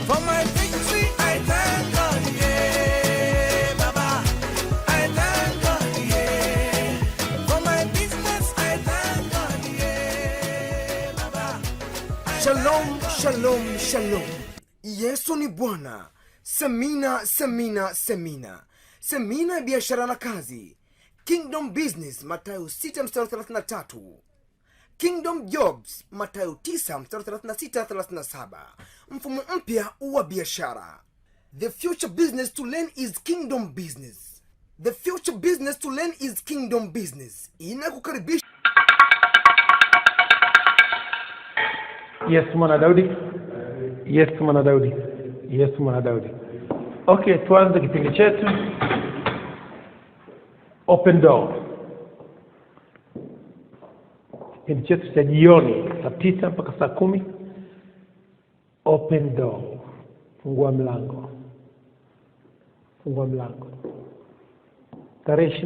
For my victory, I thank God, yeah, Baba. I thank God, yeah. For my business, I thank God, yeah, Baba. Shalom, shalom, shalom. Yesu ni Bwana. Semina, semina, semina. Semina ya biashara na kazi. Kingdom Business, Mathayo 6:33. Kingdom Jobs, Mathayo 9:36-37. Mfumo mpya wa biashara. The future business to learn is Kingdom Business. The future business to learn is Kingdom Business. Inakukaribisha. Yes, mwana Daudi. Yes, mwana Daudi. Yes, mwana Daudi. Okay, tuanze kipindi chetu. Open door. Kipindi chetu cha jioni saa 9 mpaka saa 10. Open door. Fungua mlango. Fungua mlango. Tarehe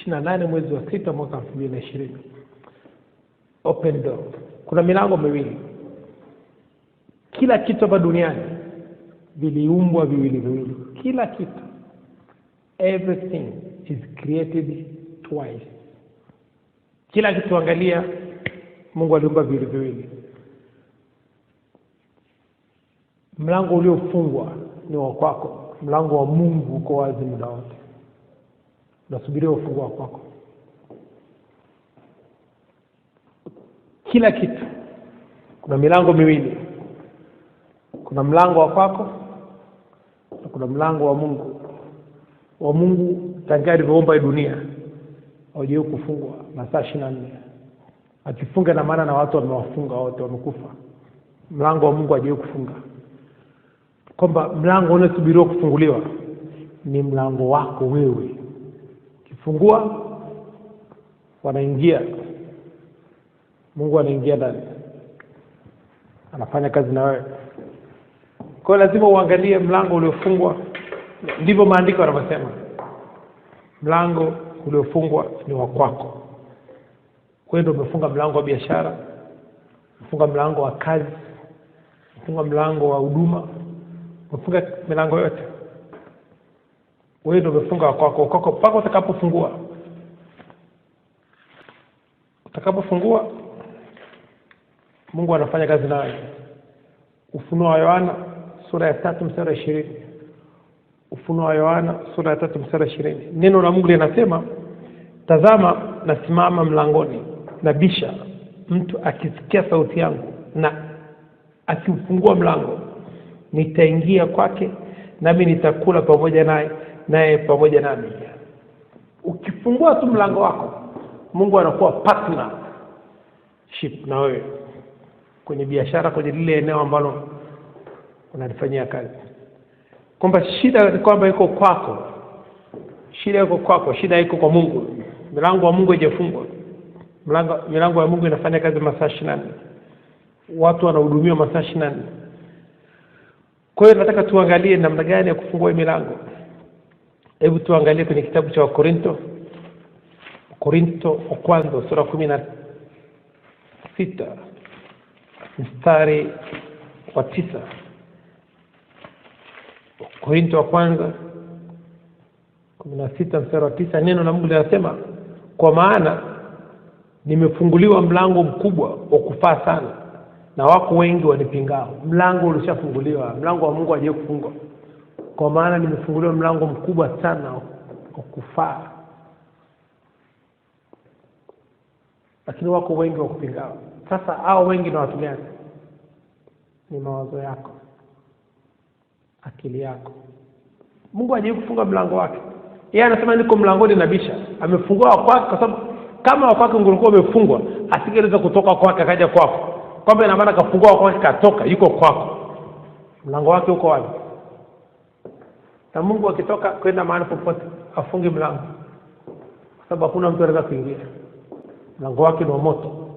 28 mwezi wa 6 mwaka 2020. Open door. Kuna milango miwili. Kila kitu hapa duniani viliumbwa viwili. Kila kitu. Everything is created twice. Kila kitu angalia, Mungu aliumba viwili. Mlango uliofungwa ni wa kwako. Mlango wa Mungu uko wazi muda wote. Unasubiria ufungua kwako. Kila kitu. Kuna milango miwili. Kuna mlango wa kwako na kuna mlango wa Mungu. Wa Mungu tangia alivyoumba dunia haujawahi kufungwa masaa 24. Akifunga na maana na watu wamewafunga wote, wamekufa. Mlango wa Mungu hajawahi kufunga. Kwamba mlango unasubiriwa kufunguliwa ni mlango wako wewe. Kifungua wanaingia. Mungu anaingia ndani. Anafanya kazi na wewe. Kwa lazima uangalie mlango uliofungwa. Ndivyo maandiko yanasema. Mlango uliofungwa ni wa kwako. Wewe ndio umefunga mlango wa biashara, umefunga mlango wa kazi, umefunga mlango wa huduma, umefunga milango yote. Wewe ndio umefunga wa kwako. Paka utakapofungua. Utakapofungua Mungu anafanya kazi nawe. Ufunuo wa Yohana sura ya 3:20. Ufunuo wa Yohana sura ya 3:20. Neno la Mungu linasema, tazama nasimama mlangoni nabisha, mtu akisikia sauti yangu na akifungua mlango, nitaingia kwake nami nitakula pamoja naye pamoja nami. Ukifungua tu mlango wako, Mungu anakuwa partnership na wewe kwenye biashara, kwenye lile eneo ambalo unalifanyia kazi. Kwamba shida ni kwamba iko kwako. Shida iko kwako, shida iko kwa Mungu. Milango wa Mungu haijafungwa. Milango ya Mungu inafanya kazi masaa 24. Watu wanahudumiwa masaa 24. Kwa hiyo nataka tuangalie namna gani ya kufungua milango. Hebu tuangalie kwenye kitabu cha Korinto wa kwanza sura 16 mstari wa 9. Korinto wa kwanza 16 mstari wa 9, neno la Mungu linasema, kwa maana nimefunguliwa mlango mkubwa wa kufaa sana na wako wengi wanipingao. Mlango ulishafunguliwa, mlango wa Mungu hajawahi kufungwa. Kwa maana nimefunguliwa mlango mkubwa sana wa kufaa, lakini wako wengi wakupingao. Sasa hao wengi na watu gani? Ni mawazo yako, akili yako. Mungu hajawahi kufunga mlango wake. Yeye anasema niko mlangoni nabisha. Amefungua kwake kwa sababu kama kwake ungekuwa umefungwa, asingeweza kutoka kwake akaja kwako. Kwamba ina maana kafungua kwake katoka, yuko kwako. Mlango wake uko wapi? Na Mungu akitoka kwenda mahali popote, afunge mlango. Kwa sababu hakuna mtu anaweza kuingia. Mlango wake ni wa moto.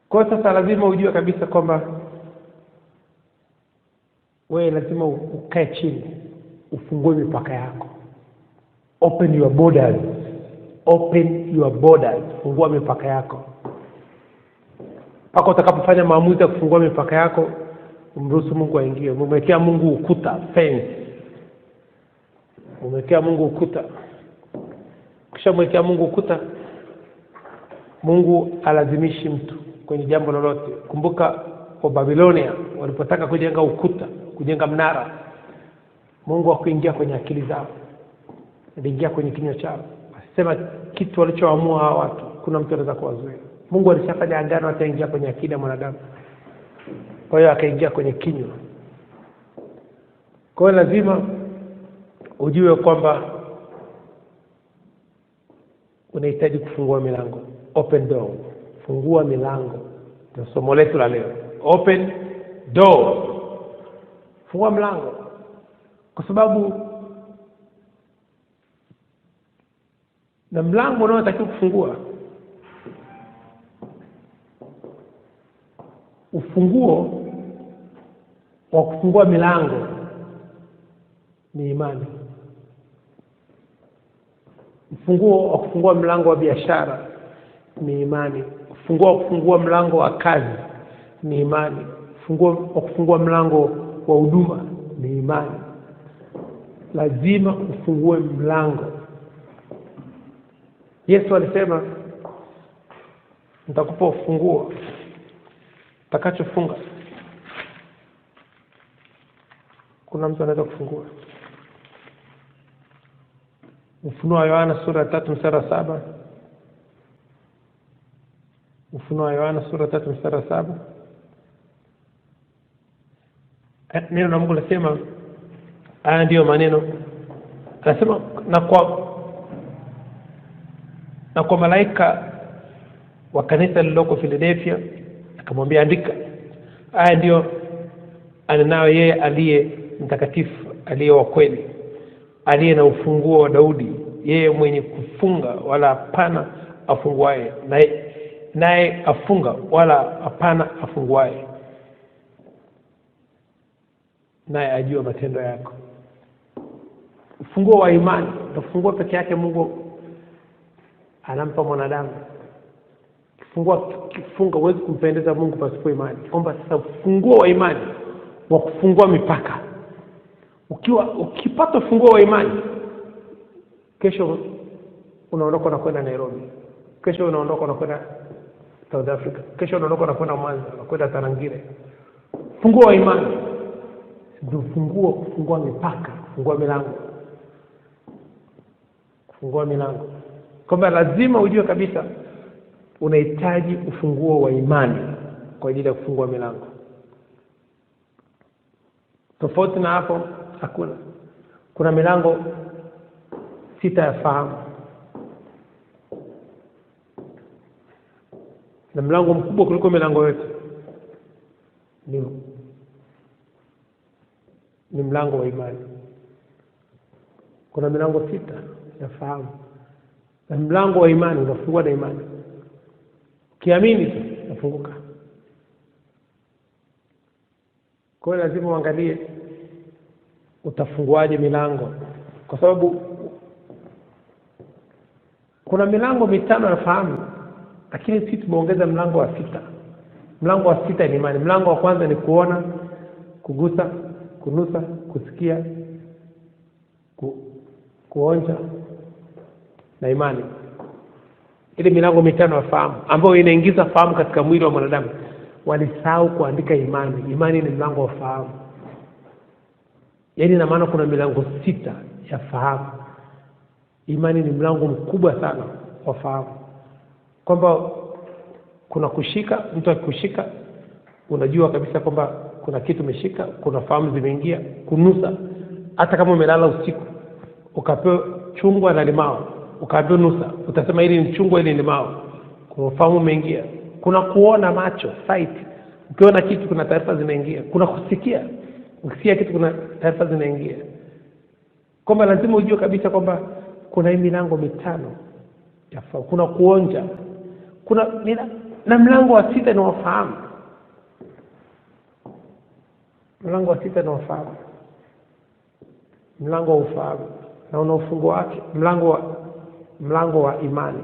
Kwa sasa lazima ujue kabisa kwamba wewe lazima ukae chini, ufungue mipaka yako. Open your borders. Open your borders. Fungua mipaka yako. Paka utakapofanya maamuzi ya kufungua mipaka yako, umruhusu Mungu aingie. Umemwekea Mungu ukuta, fence. Umemwekea Mungu ukuta. Kisha mwekea Mungu ukuta, Mungu alazimishi mtu kwenye jambo lolote. Kumbuka kwa Babilonia walipotaka kujenga ukuta, kujenga mnara, Mungu hakuingia kwenye akili zao, aliingia kwenye kinywa chao. Asema kitu walichoamua hawa watu, kuna mtu anaweza kuwazuia. Mungu alishafanya agano ataingia kwenye akili ya mwanadamu. Kwa hiyo akaingia kwenye kinywa. Kwa hiyo lazima ujue kwamba unahitaji kufungua milango. Open door. Fungua milango. Ndio somo letu la leo. Open door. Fungua mlango. Kwa sababu na mlango unaotakiwa kufungua, ufunguo wa kufungua milango ni imani. Ufunguo wa kufungua mlango wa biashara ni imani. Ufunguo wa kufungua mlango wa kazi ni imani. Ufunguo wa kufungua mlango wa huduma ni imani. Lazima ufungue mlango. Yesu alisema, nitakupa ufunguo, utakachofunga kuna mtu anaweza kufungua. Ufunuo wa Yohana sura 3:7. Ufunuo wa Yohana sura 3:7. Neno la Mungu linasema, haya ndiyo maneno. Anasema na kwa malaika wa kanisa lililoko Philadelphia akamwambia, andika, haya ndiyo anenao yeye aliye mtakatifu, aliye wa kweli, aliye na ufunguo wa Daudi, yeye mwenye kufunga wala hapana afunguaye, naye afunga wala hapana afunguaye, naye ajua matendo yako. Ufunguo wa imani. Ufunguo peke yake Mungu anampa mwanadamu. Kifunga huwezi kumpendeza Mungu pasipo imani. Omba sasa ufunguo wa imani wa kufungua mipaka. Ukipata ufunguo wa imani, kesho unaondoka na kwenda Nairobi. Kesho unaondoka na kwenda South Africa. Kesho unaondoka na kwenda Mwanza, na kwenda Tarangire. Ufunguo wa imani ndio ufunguo kufungua mipaka, kufungua milango. Kufungua milango. Kwamba lazima ujue kabisa unahitaji ufunguo wa imani kwa ajili ya kufungua milango. Tofauti na hapo hakuna. Kuna milango 6 ya fahamu. Na mlango mkubwa kuliko milango yote ni mlango wa imani. Kuna milango 6 ya fahamu. Na mlango wa imani unafungua na imani. Ukiamini unafunguka. Kwa hiyo lazima uangalie utafunguaje milango, kwa sababu kuna milango 5 ya fahamu, lakini sisi tumeongeza mlango wa 6. Mlango wa 6 ni imani. Mlango wa kwanza ni kuona, kugusa, kunusa, kusikia, kuonja na imani. Ile milango 5 ya fahamu ambayo inaingiza fahamu katika mwili wa mwanadamu. Walisahau kuandika imani. Imani ni mlango wa fahamu. Yaani na maana kuna milango 6 ya fahamu. Imani ni mlango mkubwa sana wa fahamu. Kwamba kuna kushika, mtu akikushika unajua kabisa kwamba kuna kitu umeshika, kuna fahamu zimeingia. Kunusa, hata kama umelala usiku ukapewa chungwa na limao, ukaambiwa nusa, utasema hili ni chungwa, hili ni limao. Kuna fahamu umeingia. Kuna kuona, macho, sight. Ukiona kitu kuna taarifa zinaingia. Kuna kusikia, ukisikia kitu kuna taarifa zinaingia. Kwamba lazima ujue kabisa kwamba kuna hii milango 5 ya fahamu. Kuna kuonja. Na mlango wa 6 ni wafahamu. Mlango wa 6 ni wafahamu. Mlango wa ufahamu. Na una ufunguo wake. Mlango wa imani.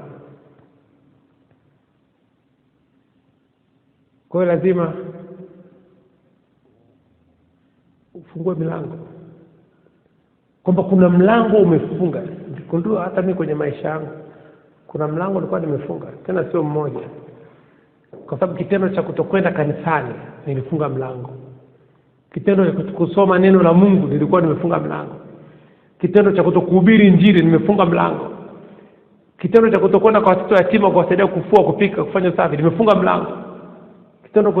Kwa hiyo lazima ufungue milango. Kwamba kuna mlango umefunga. Nikundua hata mimi kwenye maisha yangu kuna mlango nilikuwa nimefunga, tena sio mmoja. Kwa sababu kitendo cha kutokwenda kanisani nilifunga mlango. Kitendo cha kusoma neno la Mungu nilikuwa nimefunga mlango. Kitendo cha kutokuhubiri injili nimefunga mlango. Kitendo cha kutokwenda kwa watoto yatima kuwasaidia kufua, kupika, kufanya usafi nimefunga mlango. Kitendo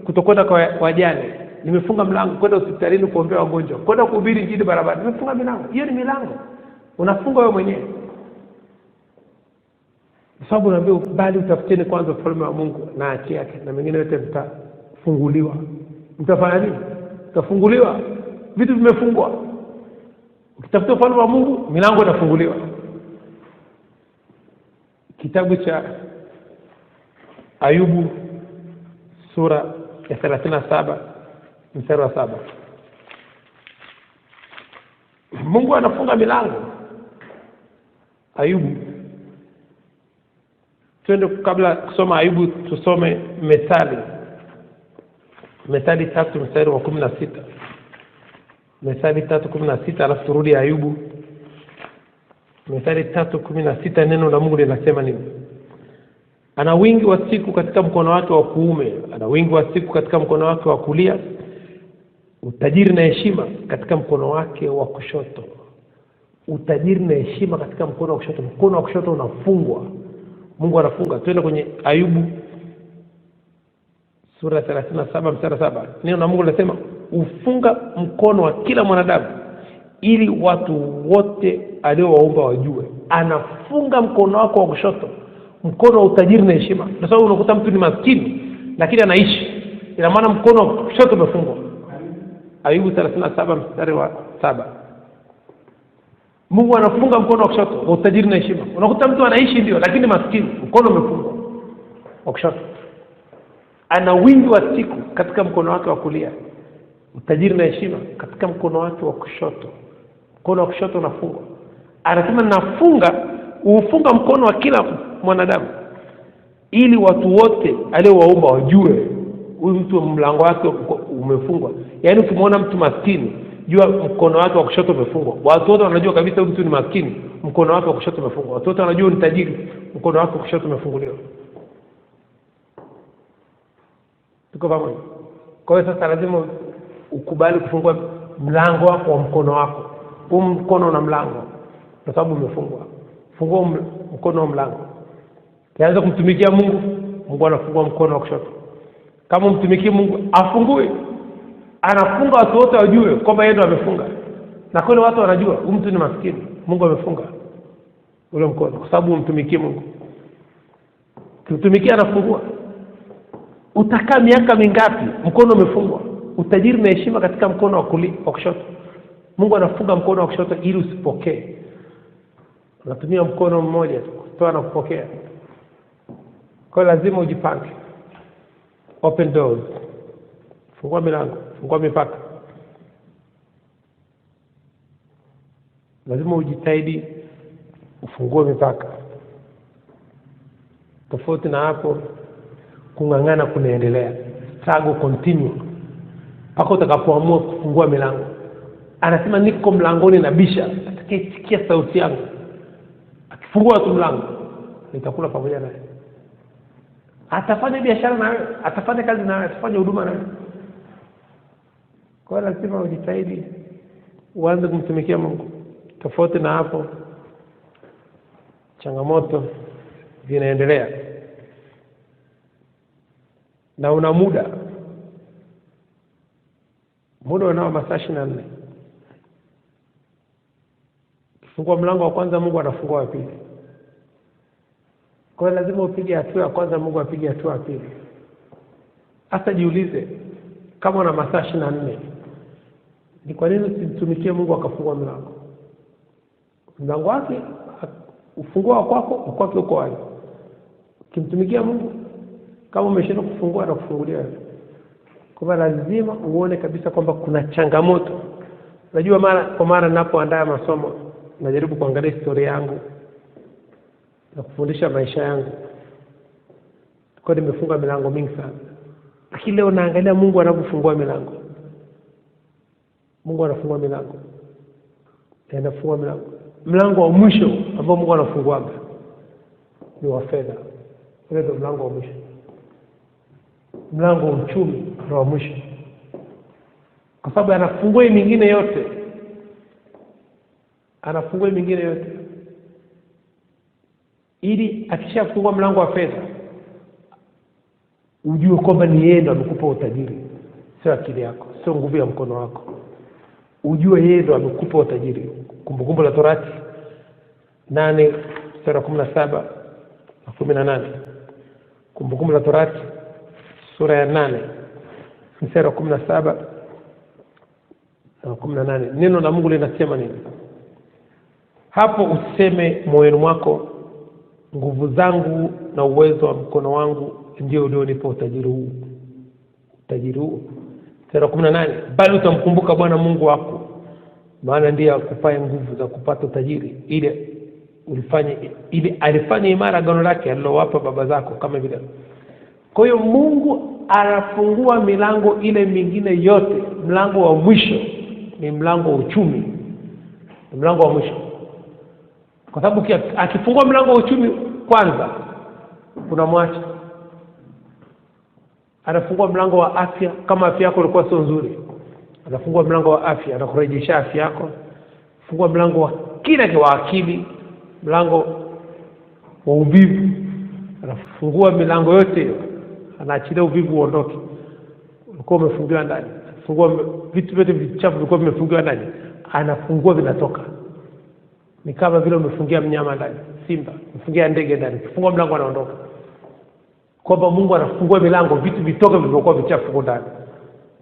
kutokwenda kwa wajane nimefunga mlango. Kwenda hospitalini kuombea wagonjwa, kwenda kuhubiri injili barabara nimefunga milango. Hiyo ni milango unafunga wewe mwenyewe. Kwa sababu naambia bali utafuteni kwanza ufalme wa Mungu na haki yake, na mengine yote mtafunguliwa. Mtafanya nini? Mtafunguliwa. Vitu vimefungwa. Ukitafuta ufalme wa Mungu, milango inafunguliwa. Kitabu cha Ayubu sura ya 37 mstari wa 7. Mungu anafunga milango. Ayubu. Twende kabla kusoma Ayubu tusome Methali. Methali 3 mstari wa 16. Methali 3:16 alafu turudi Ayubu. Methali 3:16 neno la Mungu linasema nini? Ana wingi wa siku katika mkono wake wa kuume, ana wingi wa siku katika mkono wake wa kulia, utajiri na heshima katika mkono wake wa kushoto. Utajiri na heshima katika mkono wa kushoto. Mkono wa kushoto unafungwa. Mungu anafunga. Twende kwenye Ayubu sura 37 mstari 7. Neno la Mungu linasema ufunga mkono wa kila mwanadamu ili watu wote aliowaumba wajue. Anafunga mkono wako wa kushoto, mkono wa utajiri na heshima. Kwa sababu unakuta mtu ni maskini lakini anaishi, ina maana mkono wa kushoto umefungwa. Ayubu 37 mstari wa 7. Mungu anafunga mkono wa kushoto wa utajiri na heshima. Unakuta mtu anaishi ndio lakini maskini, mkono umefungwa wa kushoto. Ana wingi wa siku katika mkono wake wa kulia, utajiri na heshima katika mkono wake wa kushoto. Mkono wa kushoto unafungwa. Anasema ufunga mkono wa kila mwanadamu ili watu wote aliowaumba wajue huyu mtu mlango wake umefungwa. Yaani ukimwona mtu maskini, jua mkono wake wa kushoto umefungwa. Watu wote wanajua kabisa huyu mtu ni maskini, mkono wake wa kushoto umefungwa. Watu wote wanajua ni tajiri, mkono wake wa kushoto umefunguliwa. Tuko pamoja? Kwa hiyo sasa lazima ukubali kufungua mlango wako wa mkono wako. Huu mkono una mlango kwa sababu umefungwa. Fungua mkono wa mlango. Kianza kumtumikia Mungu, Mungu anafungua mkono wa kushoto. Kama mtumikie Mungu, afungue. Anafunga watu wote wajue kwamba yeye ndo amefunga. Na kweli watu wanajua huyu mtu ni maskini, Mungu amefunga ule mkono kwa sababu umtumikie Mungu. Kumtumikia anafungua. Utakaa miaka mingapi mkono umefungwa? Utajiri na heshima katika mkono wa kushoto. Mungu anafunga mkono wa kushoto ili usipokee. Unatumia mkono mmoja kutoa na kupokea. Kwa hiyo lazima ujipange. Open doors. Fungua milango, fungua mipaka. Lazima ujitahidi ufungue mipaka. Tofauti na hapo kung'ang'ana kunaendelea. Struggle continue. Mpaka utakapoamua kufungua milango. Anasema niko mlangoni nabisha, atakayesikia sauti yangu akifungua tu mlango nitakula pamoja naye. Atafanya biashara na wewe, atafanya kazi na wewe, atafanya huduma na wewe. Kwa hiyo lazima ujitahidi uanze kumtumikia Mungu. Tofauti na hapo changamoto zinaendelea. Na una muda unao masaa 24. Fungua mlango wa kwanza, Mungu anafungua wa pili. Kwa hiyo lazima upige hatua ya kwanza, Mungu apige hatua ya pili. Hata jiulize kama una masaa 24, ni kwa nini usimtumikie Mungu akafungua mlango? Mlango wake ufungua kwako, kwake uko wapi? Ukimtumikia Mungu, kama umeshindwa kufungua na kufungulia wewe. Kwa lazima uone kabisa kwamba kuna changamoto. Unajua mara kwa mara ninapoandaa masomo najaribu kuangalia historia yangu na kufundisha maisha yangu. Kwa nimefunga milango mingi sana. Lakini leo naangalia Mungu anapofungua milango. Mungu anafungua milango. Anafungua milango. Mlango wa mwisho ambao Mungu anafunguaga ni wa fedha. Ule ndio mlango wa mwisho. Mlango wa uchumi ndio wa mwisho. Kwa sababu anafungua mingine yote. Anafungua mingine yote. Ili akishafungua mlango wa fedha, ujue kwamba ni yeye ndo amekupa utajiri, sio akili yako, sio nguvu ya mkono wako. Ujue yeye ndo amekupa utajiri. Kumbukumbu la Torati 8:17 na 18. Kumbukumbu la Torati sura ya 8:17 na 18. Neno la Mungu linasema nini? Hapo useme moyoni mwako, nguvu zangu na uwezo wa mkono wangu ndio ulionipa utajiri huu. Utajiri huu. Sura 18, bali utamkumbuka Bwana Mungu wako, maana ndiye akupaye nguvu za kupata utajiri, ili alifanye imara agano lake alilowapa baba zako kama vile. Kwa hiyo Mungu anafungua milango ile mingine yote. Mlango wa mwisho ni mlango wa uchumi. Ni mlango wa mwisho. Kwa sababu akifungua mlango wa uchumi kwanza, unamwacha. Anafungua mlango wa afya. Kama afya yako ilikuwa sio nzuri, anafungua mlango wa afya, anakurejesha afya yako. Fungua mlango wa kila wa akili, mlango wa uvivu. Anafungua milango yote hiyo, anaachilia uvivu uondoke. Ulikuwa umefungiwa ndani. Fungua vitu vyote vichafu vilikuwa vimefungiwa ndani, anafungua vinatoka. Ni kama vile umefungia mnyama ndani, simba, umefungia ndege ndani. Fungua mlango anaondoka. Kwamba Mungu anafungua milango, vitu vitoke vilivyokuwa vichafu ndani.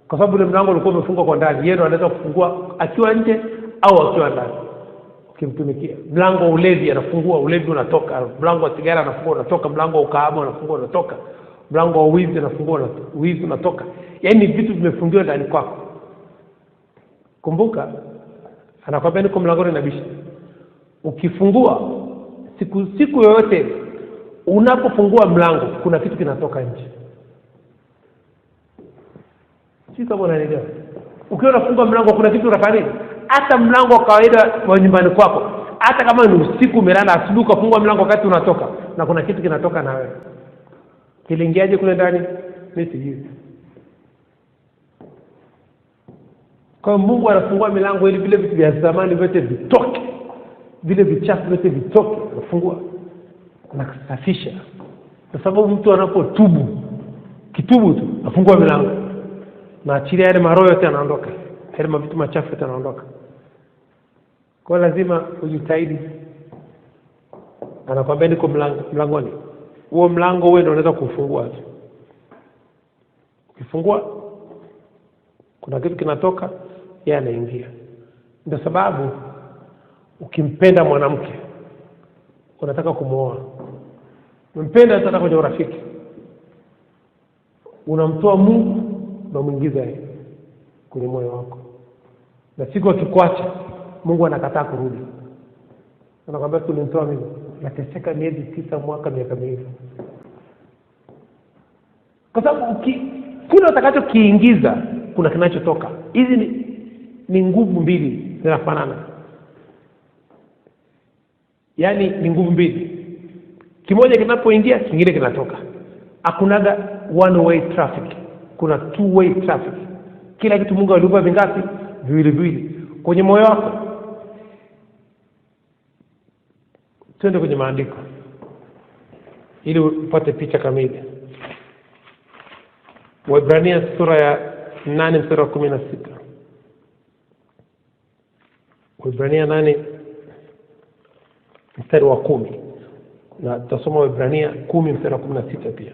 Kwa sababu ile mlango ulikuwa umefungwa kwa ndani, yeye ndo anaweza kufungua akiwa nje au akiwa ndani, ukimtumikia. Mlango wa ulevi anafungua, ulevi unatoka. Mlango wa sigara anafungua, unatoka. Mlango wa ukahaba anafungua, unatoka. Mlango wa wizi anafungua, wizi unatoka. Yaani vitu vimefungiwa ndani kwako. Kumbuka, anakwambia niko mlangoni nabisha. Ukifungua siku yoyote, unapofungua mlango kuna kitu kinatoka nje. Sio kama unanielewa. Ukiwa unafungua mlango kuna kitu unafanya. Hata mlango wa kawaida wa nyumbani kwako, hata kama ni usiku umelala, asubuhi ukafungua mlango wakati unatoka, na kuna kitu kinatoka na wewe. Kiliingiaje kule ndani? Mimi sijui. Kwa Mungu anafungua milango ili vile vitu vya zamani vyote vitoke. Vile vichafu vyote vitoke, anafungua. Anasafisha. Kwa sababu mtu anapotubu, kitubu tu, afungua milango. Na achilia yale maroho yote yanaondoka. Yale vitu machafu yote yanaondoka. Kwa lazima ujitahidi. Anakuambia niko mlangoni. Huo mlango wewe ndio unaweza kufungua tu. Ukifungua kuna kitu kinatoka, yeye anaingia. Ndio sababu ukimpenda mwanamke, unataka kumuoa, umpenda hata kwenye urafiki, unamtoa Mungu na muingiza yeye kwenye moyo wako. Na siku akikuacha, Mungu anakataa kurudi. Anakuambia tulimtoa mimi, nateseka miezi 9, mwaka, miaka miwili. Kwa sababu kile utakachokiingiza kuna kinachotoka. Hizi ni nguvu mbili zinafanana. Yaani ni nguvu mbili. Kimoja kinapoingia, kingine kinatoka. Hakunaga one way traffic. Kuna two way traffic. Kila kitu Mungu aliumba vingapi? Viwili. Kwenye moyo wako. Twende kwenye maandiko ili upate picha kamili. Waebrania sura ya 8 mstari wa 16. Waebrania 8 mstari wa 10. Na tutasoma Waebrania 10 mstari wa 16 pia.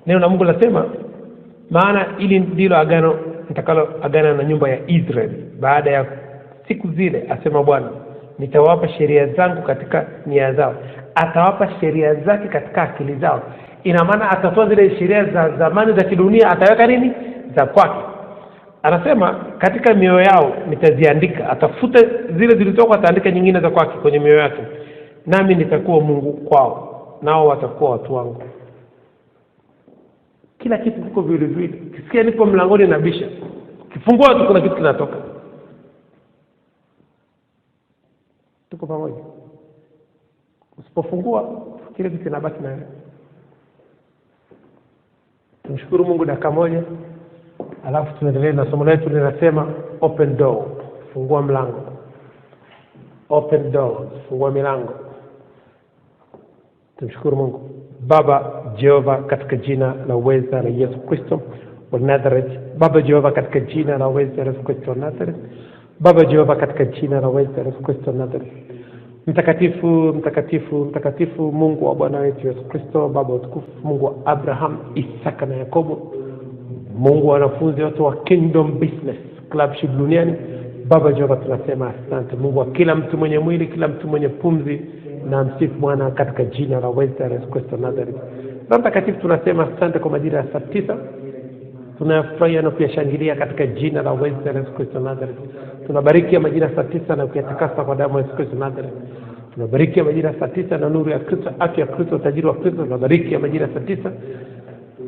Neno la Mungu linasema, maana ili ndilo agano nitakalo agana na nyumba ya Israeli baada ya siku zile, asema Bwana, nitawapa sheria zangu katika nia zao, atawapa sheria zake katika akili zao. Ina maana atatoa zile sheria za zamani za kidunia, ataweka nini? Za kwake. Anasema katika mioyo yao nitaziandika, atafuta zile zilizokuwa, ataandika nyingine za kwake kwenye mioyo yake, nami nitakuwa Mungu kwao, nao watakuwa watu wangu. Kila kitu kiko vile. Kisikia nipo mlangoni nabisha, kifungua tu kuna kitu kinatoka. Tuko pamoja? Usipofungua kile kitu kinabaki na wewe. Tumshukuru Mungu dakika moja, alafu tuendelee na somo letu linasema open door, fungua mlango. Open doors, fungua milango. Tumshukuru Mungu. Baba Jehova, katika jina la uweza la Yesu Kristo wa Nazareth. Baba Jehova, katika jina la uweza la Yesu Kristo wa Nazareth. Baba Jehova, katika jina la uweza la Yesu Kristo wa Nazareth. Mtakatifu, mtakatifu, mtakatifu, Mungu wa Bwana wetu Yesu Kristo, Baba utukufu, Mungu wa Abraham, Isaka na Yakobo, Mungu wa wanafunzi wote wa Kingdom Business Clubship duniani. Baba Jehova, tunasema asante. Mungu wa kila mtu mwenye mwili, kila mtu mwenye pumzi, na msifu Bwana katika jina la uweza la Yesu Kristo Nazareth. Roho Mtakatifu, tunasema asante kwa majira ya saa 9. Tunafurahia na kuyashangilia katika jina la uweza la Yesu Kristo Nazareth. Tunabariki majira ya saa 9 na kuyatakasa kwa damu ya Yesu Kristo Nazareth. Tunabariki majira ya saa 9 na nuru ya Kristo, afya ya Kristo, utajiri wa Kristo. Tunabariki majira ya saa 9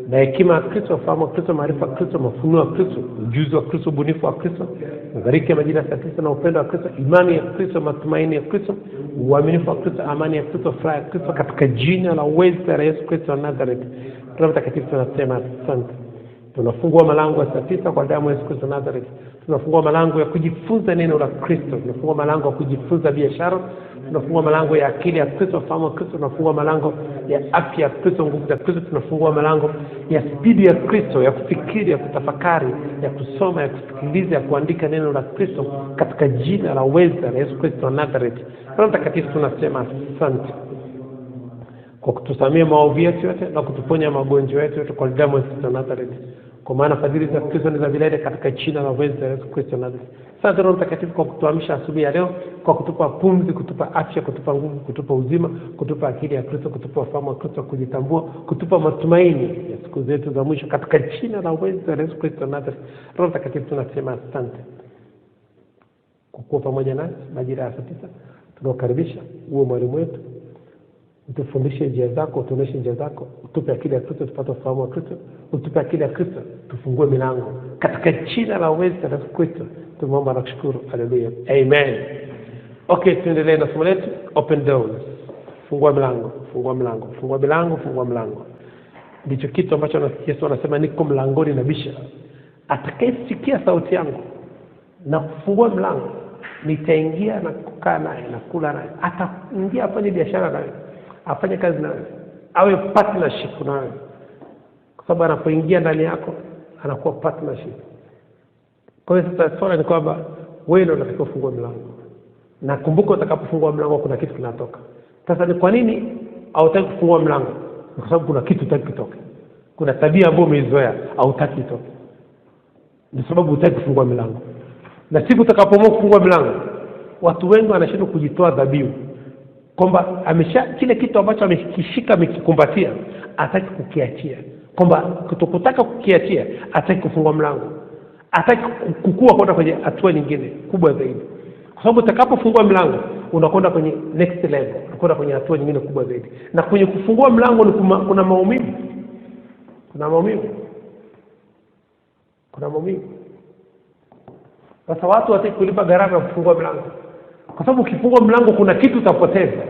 na hekima ya Kristo, ufahamu wa Kristo, maarifa ya Kristo, mafunuo ya Kristo, ujuzi wa Kristo, ubunifu wa Kristo. Tunabariki majira ya saa 9 na upendo wa Kristo, imani ya Kristo, matumaini ya Kristo, uaminifu wa Kristo, amani ya Kristo, furaha ya Kristo, katika jina la uweza la Yesu Kristo wa Nazareth. Roho Mtakatifu, tunasema asante. Tunafungua malango ya saa 9 kwa damu ya Yesu Kristo Nazareth. Tunafungua malango ya kujifunza neno la Kristo. Tunafungua malango ya kujifunza biashara. Tunafungua malango ya akili ya Kristo, fahamu ya Kristo. Tunafungua malango ya afya ya Kristo, nguvu za Kristo. Tunafungua malango ya spidi ya Kristo, ya kufikiri, ya kutafakari, ya kusoma, ya kusikiliza, ya kuandika neno la Kristo, katika jina la uweza la Yesu Kristo wa Nazareth. Roho Mtakatifu, tunasema asante kwa kutusamea maovu yetu yote na kutuponya magonjwa yetu yote kwa damu ya Yesu Kristo wa Nazareth. Kwa maana fadhili za Kristo ni za milele, katika jina la uweza la Yesu Kristo wa Nazareth. Asante Roho Mtakatifu kwa kutuamsha asubuhi ya leo, kwa kutupa pumzi, kutupa afya, kutupa nguvu, kutupa uzima, kutupa akili ya Kristo, kutupa ufahamu wa Kristo, kujitambua, kutupa matumaini ya siku zetu za mwisho, katika jina la uweza la Yesu Kristo wa Nazareth. Roho Mtakatifu, tunasema asante kwa kuwa pamoja nasi majira ya saa 9. Tunakukaribisha uwe mwalimu wetu, utufundishe njia zako, utuoneshe njia zako, utupe akili ya Kristo, tupate ufahamu wa Kristo, utupe akili ya Kristo, tufungue milango, katika jina la uweza la Yesu Kristo tumeomba na kushukuru. Haleluya, amen. Okay, tuendelee na somo letu, open doors, fungua milango, fungua milango, fungua milango, fungua milango. Ndicho kitu ambacho Yesu anasema, niko mlangoni nabisha, atakayesikia sauti yangu na kufungua mlango, nitaingia na kukaa naye na kula naye. Ataingia afanye biashara naye, afanye kazi nawe, awe partnership nawe, kwa sababu anapoingia ndani yako anakuwa partnership. Kwa hiyo sasa swala ni kwamba wewe ndio unatakiwa kufungua mlango, na kumbuka utakapofungua mlango kuna kitu kinatoka. Sasa ni kwa nini hautaki kufungua mlango? Kwa sababu kuna kitu hutaki kitoke, kuna tabia ambayo umeizoea hautaki itoke, ndio sababu hutaki kufungua mlango. Na siku utakapoamua kufungua mlango, watu wengi wanashindwa kujitoa dhabihu, kwamba kile kitu ambacho amekishika, amekikumbatia, hataki kukiachia, kwamba kutokutaka kukiachia, hataki kufungua mlango, hataki kukua kwenda kwenye hatua nyingine kubwa zaidi. Kwa sababu utakapofungua mlango unakwenda kwenye next level, unakwenda kwenye hatua nyingine kubwa zaidi. Na kwenye kufungua mlango kuna maumivu, kuna maumivu, kuna maumivu. Sasa watu wataki kulipa gharama ya kufungua mlango, kwa sababu ukifungua mlango kuna kitu utapoteza.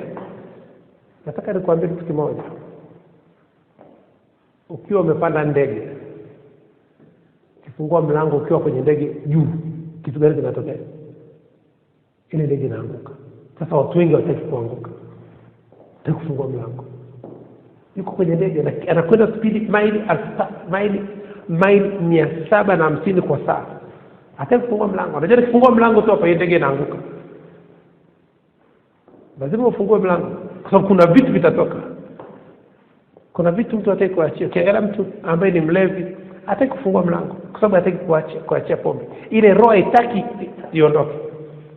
Nataka nikwambie kitu kimoja. Ukiwa umepanda ndege, ukifungua mlango ukiwa kwenye ndege juu, kitu gani kinatokea? Ile ndege inaanguka. Sasa watu wengi hawataki kuanguka, hawataki kufungua mlango. Yuko kwenye ndege anakwenda speed maili 750 kwa saa, hataki kufungua mlango. Unajua kufungua mlango tu hapa ndege inaanguka. Lazima ufungue mlango, kwa sababu kuna vitu vitatoka. Kuna vitu mtu hataki kuachia. Ukiangalia mtu ambaye ni mlevi, hataki kufungua mlango, kwa sababu hataki kuachia pombe. Ile roho haitaki iondoke.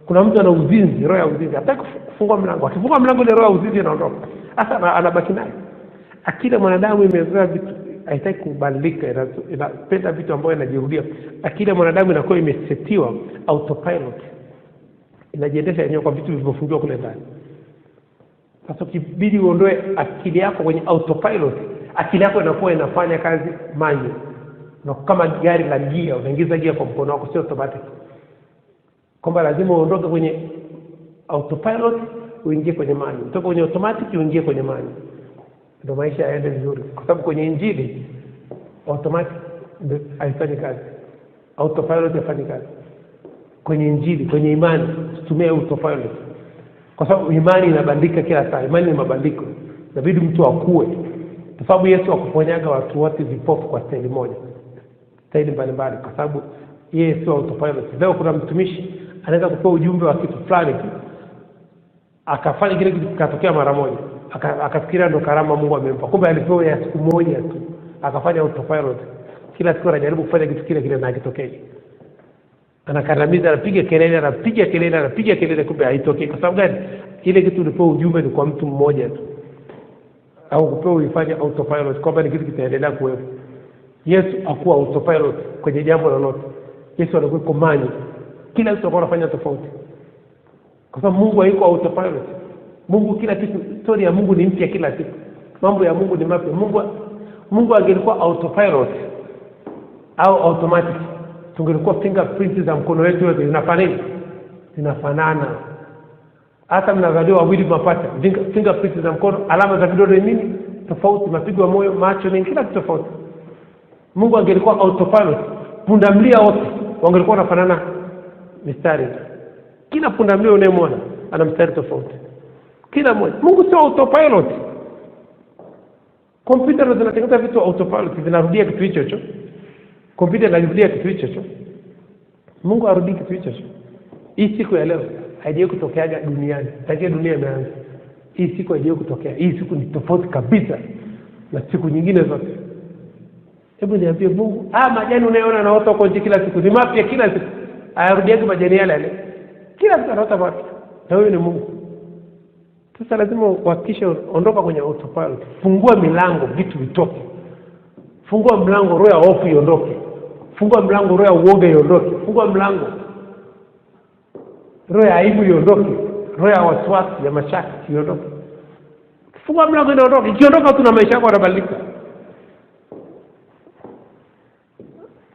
Kuna mtu ana uzinzi, roho ya uzinzi, hataki kufungua mlango. Akifungua mlango ile roho ya uzinzi inaondoka. Sasa anabaki nayo. Akili ya mwanadamu imezoea vitu, haitaki kubadilika, inapenda vitu ambavyo vinajirudia. Akili ya mwanadamu inakuwa imesetiwa autopilot, inajiendesha yenyewe kwa vitu vilivyofungiwa kule ndani. Sasa ukibidi uondoe akili yako kwenye autopilot, akili yako inakuwa inafanya kazi manual, na kama gari la gia, unaingiza gia kwa mkono wako, sio automatic. Kwamba lazima uondoke kwenye autopilot uingie kwenye mani, utoke kwenye automatic uingie kwenye mani, ndio maisha yaende vizuri. Kwa sababu kwenye injili automatic haifanyi kazi, autopilot haifanyi kazi. Kwenye injili, kwenye imani usitumie autopilot, kwa sababu imani inabadilika kila saa. Imani ni mabadiliko, inabidi mtu akue, kwa sababu Yesu hakuponyaga watu wote vipofu kwa staili moja, staili mbalimbali, kwa sababu yeye sio autopilot. Leo kuna mtumishi anaweza kupewa ujumbe wa kitu fulani tu, akafanya kile kitu kikatokea mara moja, akafikiria ndo karama Mungu amempa, kumbe alipewa ya siku moja tu, akafanya autopilot. Kila siku anajaribu kufanya kitu kile kile na hakitokei, anakandamiza, anapiga kelele, kumbe haitokei. Kwa sababu gani? Ile kitu ulipewa ujumbe ni kwa mtu mmoja tu, au kupewa uifanye autopilot kwamba ni kitu kitaendelea kuwepo. Yesu hakuwa autopilot kwenye jambo lolote. Yesu alikuwa komani, kila kitu alikuwa anafanya tofauti, kwa sababu Mungu hayuko autopilot. Mungu kila kitu, story ya Mungu ni mpya kila siku, mambo ya Mungu ni mapya. Mungu angelikuwa autopilot au automatic, tungelikuwa fingerprints za mkono wetu wote zinafanana. Hata mnazaliwa wawili mapacha, fingerprints za mkono, alama za vidole nini tofauti, mapigo ya moyo, macho, nini, kila kitu tofauti. Mungu angelikuwa autopilot, pundamilia wote wangelikuwa wanafanana mistari. Kila pundamilia unayemwona ana mstari tofauti, kila mmoja. Mungu sio autopilot. Kompyuta zinatengeneza vitu autopilot, vinarudia kitu hicho hicho. Kompyuta inarudia kitu hicho hicho, Mungu arudi kitu hicho hicho. Hii siku ya leo haijawahi kutokea duniani, tangia dunia imeanza. Hii siku haijawahi kutokea. Hii siku ni tofauti kabisa na siku nyingine zote. Hebu niambie, Mungu majani unayoona na watu wako nje kila siku ni mapya kila siku, ayarudiaje majani yale kila siku anaota mapya? Na huyo ni Mungu. Sasa lazima uhakikishe ondoka kwenye autopilot, fungua milango vitu vitoke, fungua mlango roho ya hofu iondoke, fungua mlango roho ya uoga iondoke, fungua mlango roho ya aibu iondoke, roho ya wasiwasi ya mashaka iondoke. Fungua mlango iondoke. Ikiondoka tu na maisha yako yanabadilika.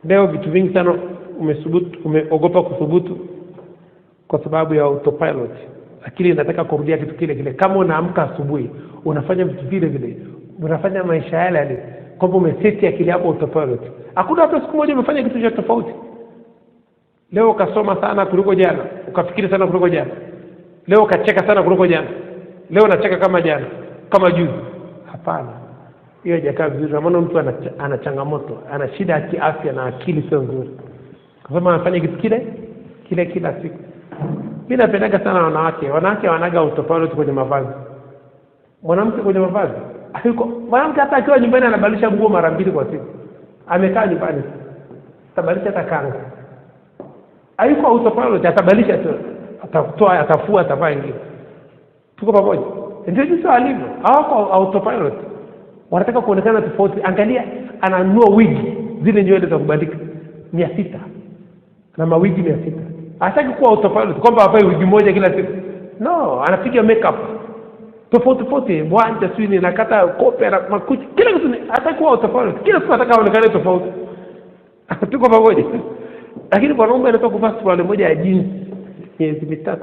Leo vitu vingi sana umeogopa kuthubutu kwa sababu ya autopilot. Akili inataka kurudia kitu kile kile. Kama unaamka asubuhi unafanya vitu vile vile, unafanya maisha yale, kwamba umeseti akili yako autopilot. Hakuna hata siku moja umefanya kitu cha tofauti. Leo ukasoma sana kuliko jana, ukafikiri sana kuliko jana. Leo ukacheka sana kuliko jana, leo unacheka kama jana, kama juzi. Hapana, hiyo haijakaa vizuri. Maana mtu ana changamoto, ana shida ya kiafya na akili sio nzuri, kwa sababu anafanya kitu kile kila siku. Mimi napendaga sana wanawake wanaga autopilot kwenye mavazi. Mwanamke kwenye mavazi mwanamke hata akiwa nyumbani anabadilisha nguo mara 2 kwa siku. Amekaa nyumbani atabadilisha hata kanga. Hayuko autopilot, atabadilisha tu, atatoa, atafua, atavaa ingine. Tuko pamoja? Ndio jinsi alivyo. Hawako autopilot. Wanataka kuonekana tofauti. Angalia, ananunua wigi zile nywele za kubandika 600 na mawigi 600. Hataki kuwa autopilot kwamba avae wigi moja kila siku. No, anapiga makeup tofauti, mwanja swini, nakata kope na makucha, kila kitu. Hataki kuwa autopilot, kila siku anataka aonekane tofauti. Tuko pamoja? Lakini kwa naomba anataka kuvaa suruali moja ya jeans miezi 3,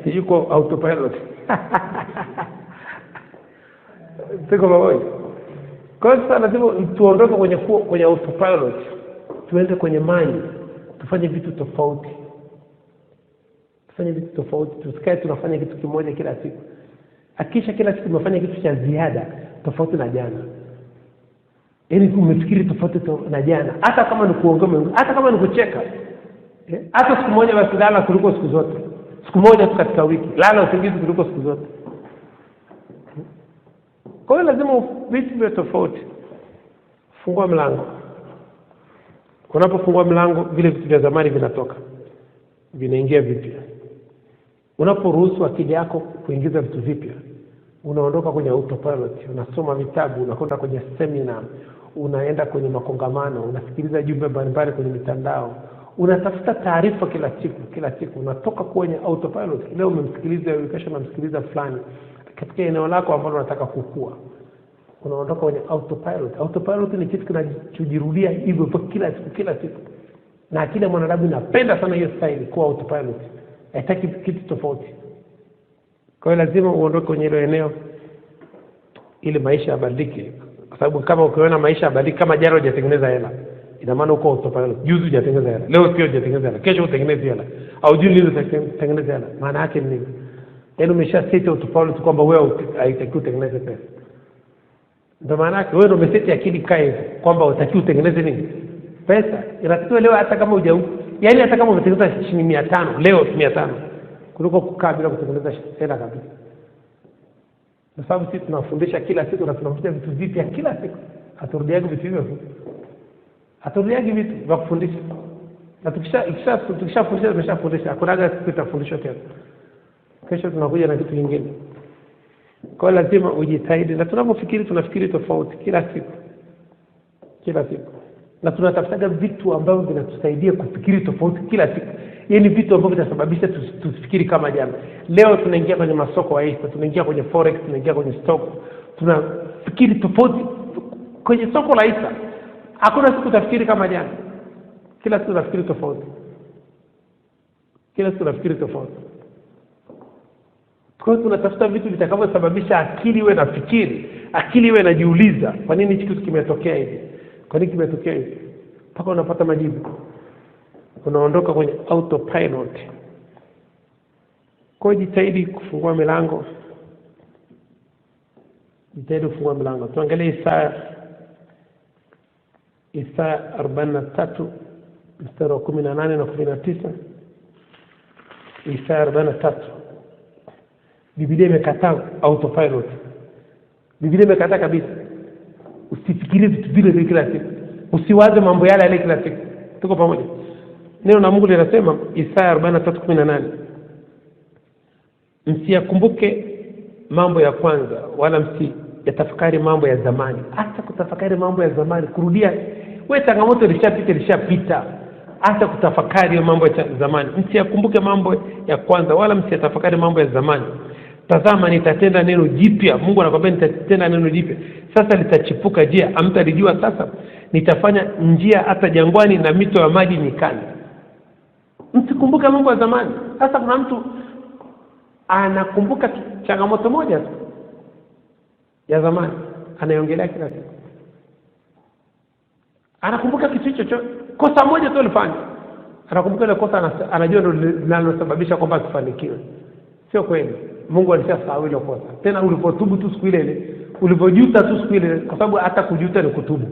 yuko autopilot. Tuko pamoja? Kwa hiyo sasa lazima tuondoke kwenye autopilot, tuende kwenye mind, tufanye vitu tofauti. Tusikae tunafanya kitu kimoja kila siku. Hakikisha kila siku unafanya kitu cha ziada tofauti na jana. Yaani umefikiri tofauti na jana, hata kama ni kuongea, hata kama ni kucheka. Hata siku moja basi lala kuliko siku zote. Siku moja tu katika wiki, lala usingizi kuliko siku zote. Kwa hiyo lazima vitu vya tofauti. Fungua mlango. Unapofungua mlango, vile vitu vya zamani vinatoka, vinaingia vipya. Unaporuhusu akili yako kuingiza vitu vipya, unaondoka kwenye autopilot. Unasoma vitabu, unakwenda kwenye seminar, unaenda kwenye makongamano, unasikiliza jumbe mbalimbali kwenye mitandao, unatafuta taarifa kila siku. Unatoka kwenye autopilot. Leo umemsikiliza, kesho unamsikiliza fulani katika eneo lako ambalo unataka kukua. Unaondoka kwenye autopilot. Autopilot ni kitu kinachojirudia hivyo kila siku. Na kila mwanadamu anapenda sana hiyo style, kuwa autopilot. Haitaki kitu tofauti. Kwa hiyo lazima uondoke kwenye hilo eneo ili maisha yabadilike. Kwa sababu kama ukiona maisha yabadilike, kama jana hujatengeneza hela, ina maana uko autopilot. Juzi hujatengeneza hela, leo pia hujatengeneza hela, kesho utengeneze hela, au juu leo utengeneze hela. Maana yake ni nini? Yaani umesha set autopilot kwamba wewe haitakiwi utengeneze pesa. Ndio maana yake wewe ndio umeseti akili kae kwamba utakiwa utengeneze nini? Pesa. Inatakiwa leo hata kama yaani hata kama umetengeneza shilingi 500 leo 500 kuliko kukaa bila kutengeneza hela kabisa. Kwa sababu sisi tunafundisha kila siku na tunafundisha vitu vipya kila siku. Haturudiagi vitu hivyo. Haturudiagi vitu vya kufundisha. Na tukishafundisha tumeshafundisha. Hakuna haja siku tutafundisha tena. Kesho tunakuja na kitu kingine. Kwa hiyo lazima ujitahidi, na tunapofikiri tunafikiri tofauti kila siku. Kila siku. Na tunatafuta vitu ambavyo vinatusaidia kufikiri tofauti kila siku. Yaani vitu ambavyo vitasababisha tusifikiri kama jana. Leo tunaingia kwenye masoko ya hisa, tunaingia kwenye forex, tunaingia kwenye stock. Tunafikiri tofauti kwenye soko la hisa. Hakuna siku utafikiri kama jana. Kila siku unafikiri tofauti. Kila siku unafikiri tofauti. Kwa hiyo tunatafuta vitu vitakavyosababisha akili iwe nafikiri, akili iwe najiuliza, kwa nini hiki kitu kimetokea hivi? Kwa nini kimetokea hivi? Mpaka unapata majibu. Unaondoka kwenye autopilot. Kwa hiyo jitahidi kufungua milango. Jitahidi kufungua milango. Tuangalie Isaya 43 mstari wa 18 na 19. Isaya 43. Biblia imekataa autopilot. Biblia imekataa kabisa. Usifikirie vitu vile kila siku. Usiwaze mambo yale kila siku. Tuko pamoja? Neno la Mungu linasema Isaya 43:18. Msiyakumbuke mambo ya kwanza wala msiyatafakari mambo ya zamani. Hata kutafakari mambo ya zamani, kurudia. Wewe changamoto ilishapita. Hata kutafakari mambo ya zamani. Msiyakumbuke mambo ya kwanza wala msiyatafakari mambo ya zamani. Tazama nitatenda neno jipya. Mungu anakuambia nitatenda neno jipya. Sasa litachipuka, je, hamtalijua sasa? Nitafanya njia hata jangwani na mito ya maji nyikani. Msikumbuke mambo ya zamani. Sasa kuna mtu anakumbuka changamoto moja tu ya zamani, anaiongelea kila siku. Anakumbuka kitu hicho, kosa moja tu alifanya. Anakumbuka ile kosa, anajua ndio linalosababisha kwamba asifanikiwe. Sio kweli. Mungu alishasahau ile kosa. Tena ulipotubu tu siku ile, ulipojuta tu siku ile, kwa sababu hata kujuta ni kutubu.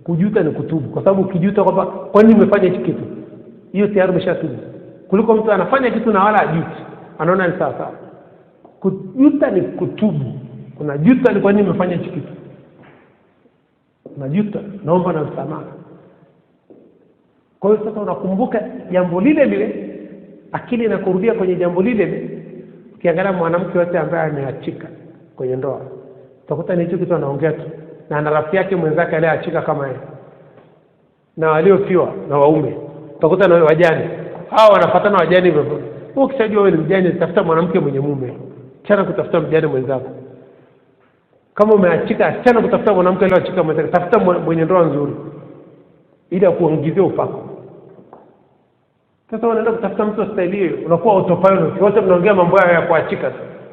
Kujuta ni kutubu. Kwa sababu ukijuta kwamba kwa nini nimefanya hiki kitu, hiyo tayari umeshatubu. Kuliko mtu anafanya kitu na wala hajuti, anaona ni sawa. Kujuta ni kutubu. Unajuta ni kwa nini nimefanya hiki kitu. Unajuta, naomba na msamaha. Kwa hiyo sasa unakumbuka jambo lile, akili inakurudia kwenye jambo lile. Ukiangalia mwanamke wote ambaye ameachika kwenye ndoa, utakuta ni hicho kitu anaongea tu, na ana rafiki yake mwenzake aliyeachika kama yeye. Na waliofiwa na waume, utakuta na wajane. Hao wanafuatana wajane hivyo. Wewe ukishajua wewe ni mjane, tafuta mwanamke mwenye mume. Chana kutafuta mjane mwenzako. Kama umeachika, chana kutafuta mwanamke aliyeachika mwenzako. Tafuta mwenye ndoa nzuri ili akuongezee upako. Sasa unaenda kutafuta mtu wa staili hiyo, unakuwa autopilot. Wote mnaongea mambo ya kuachika.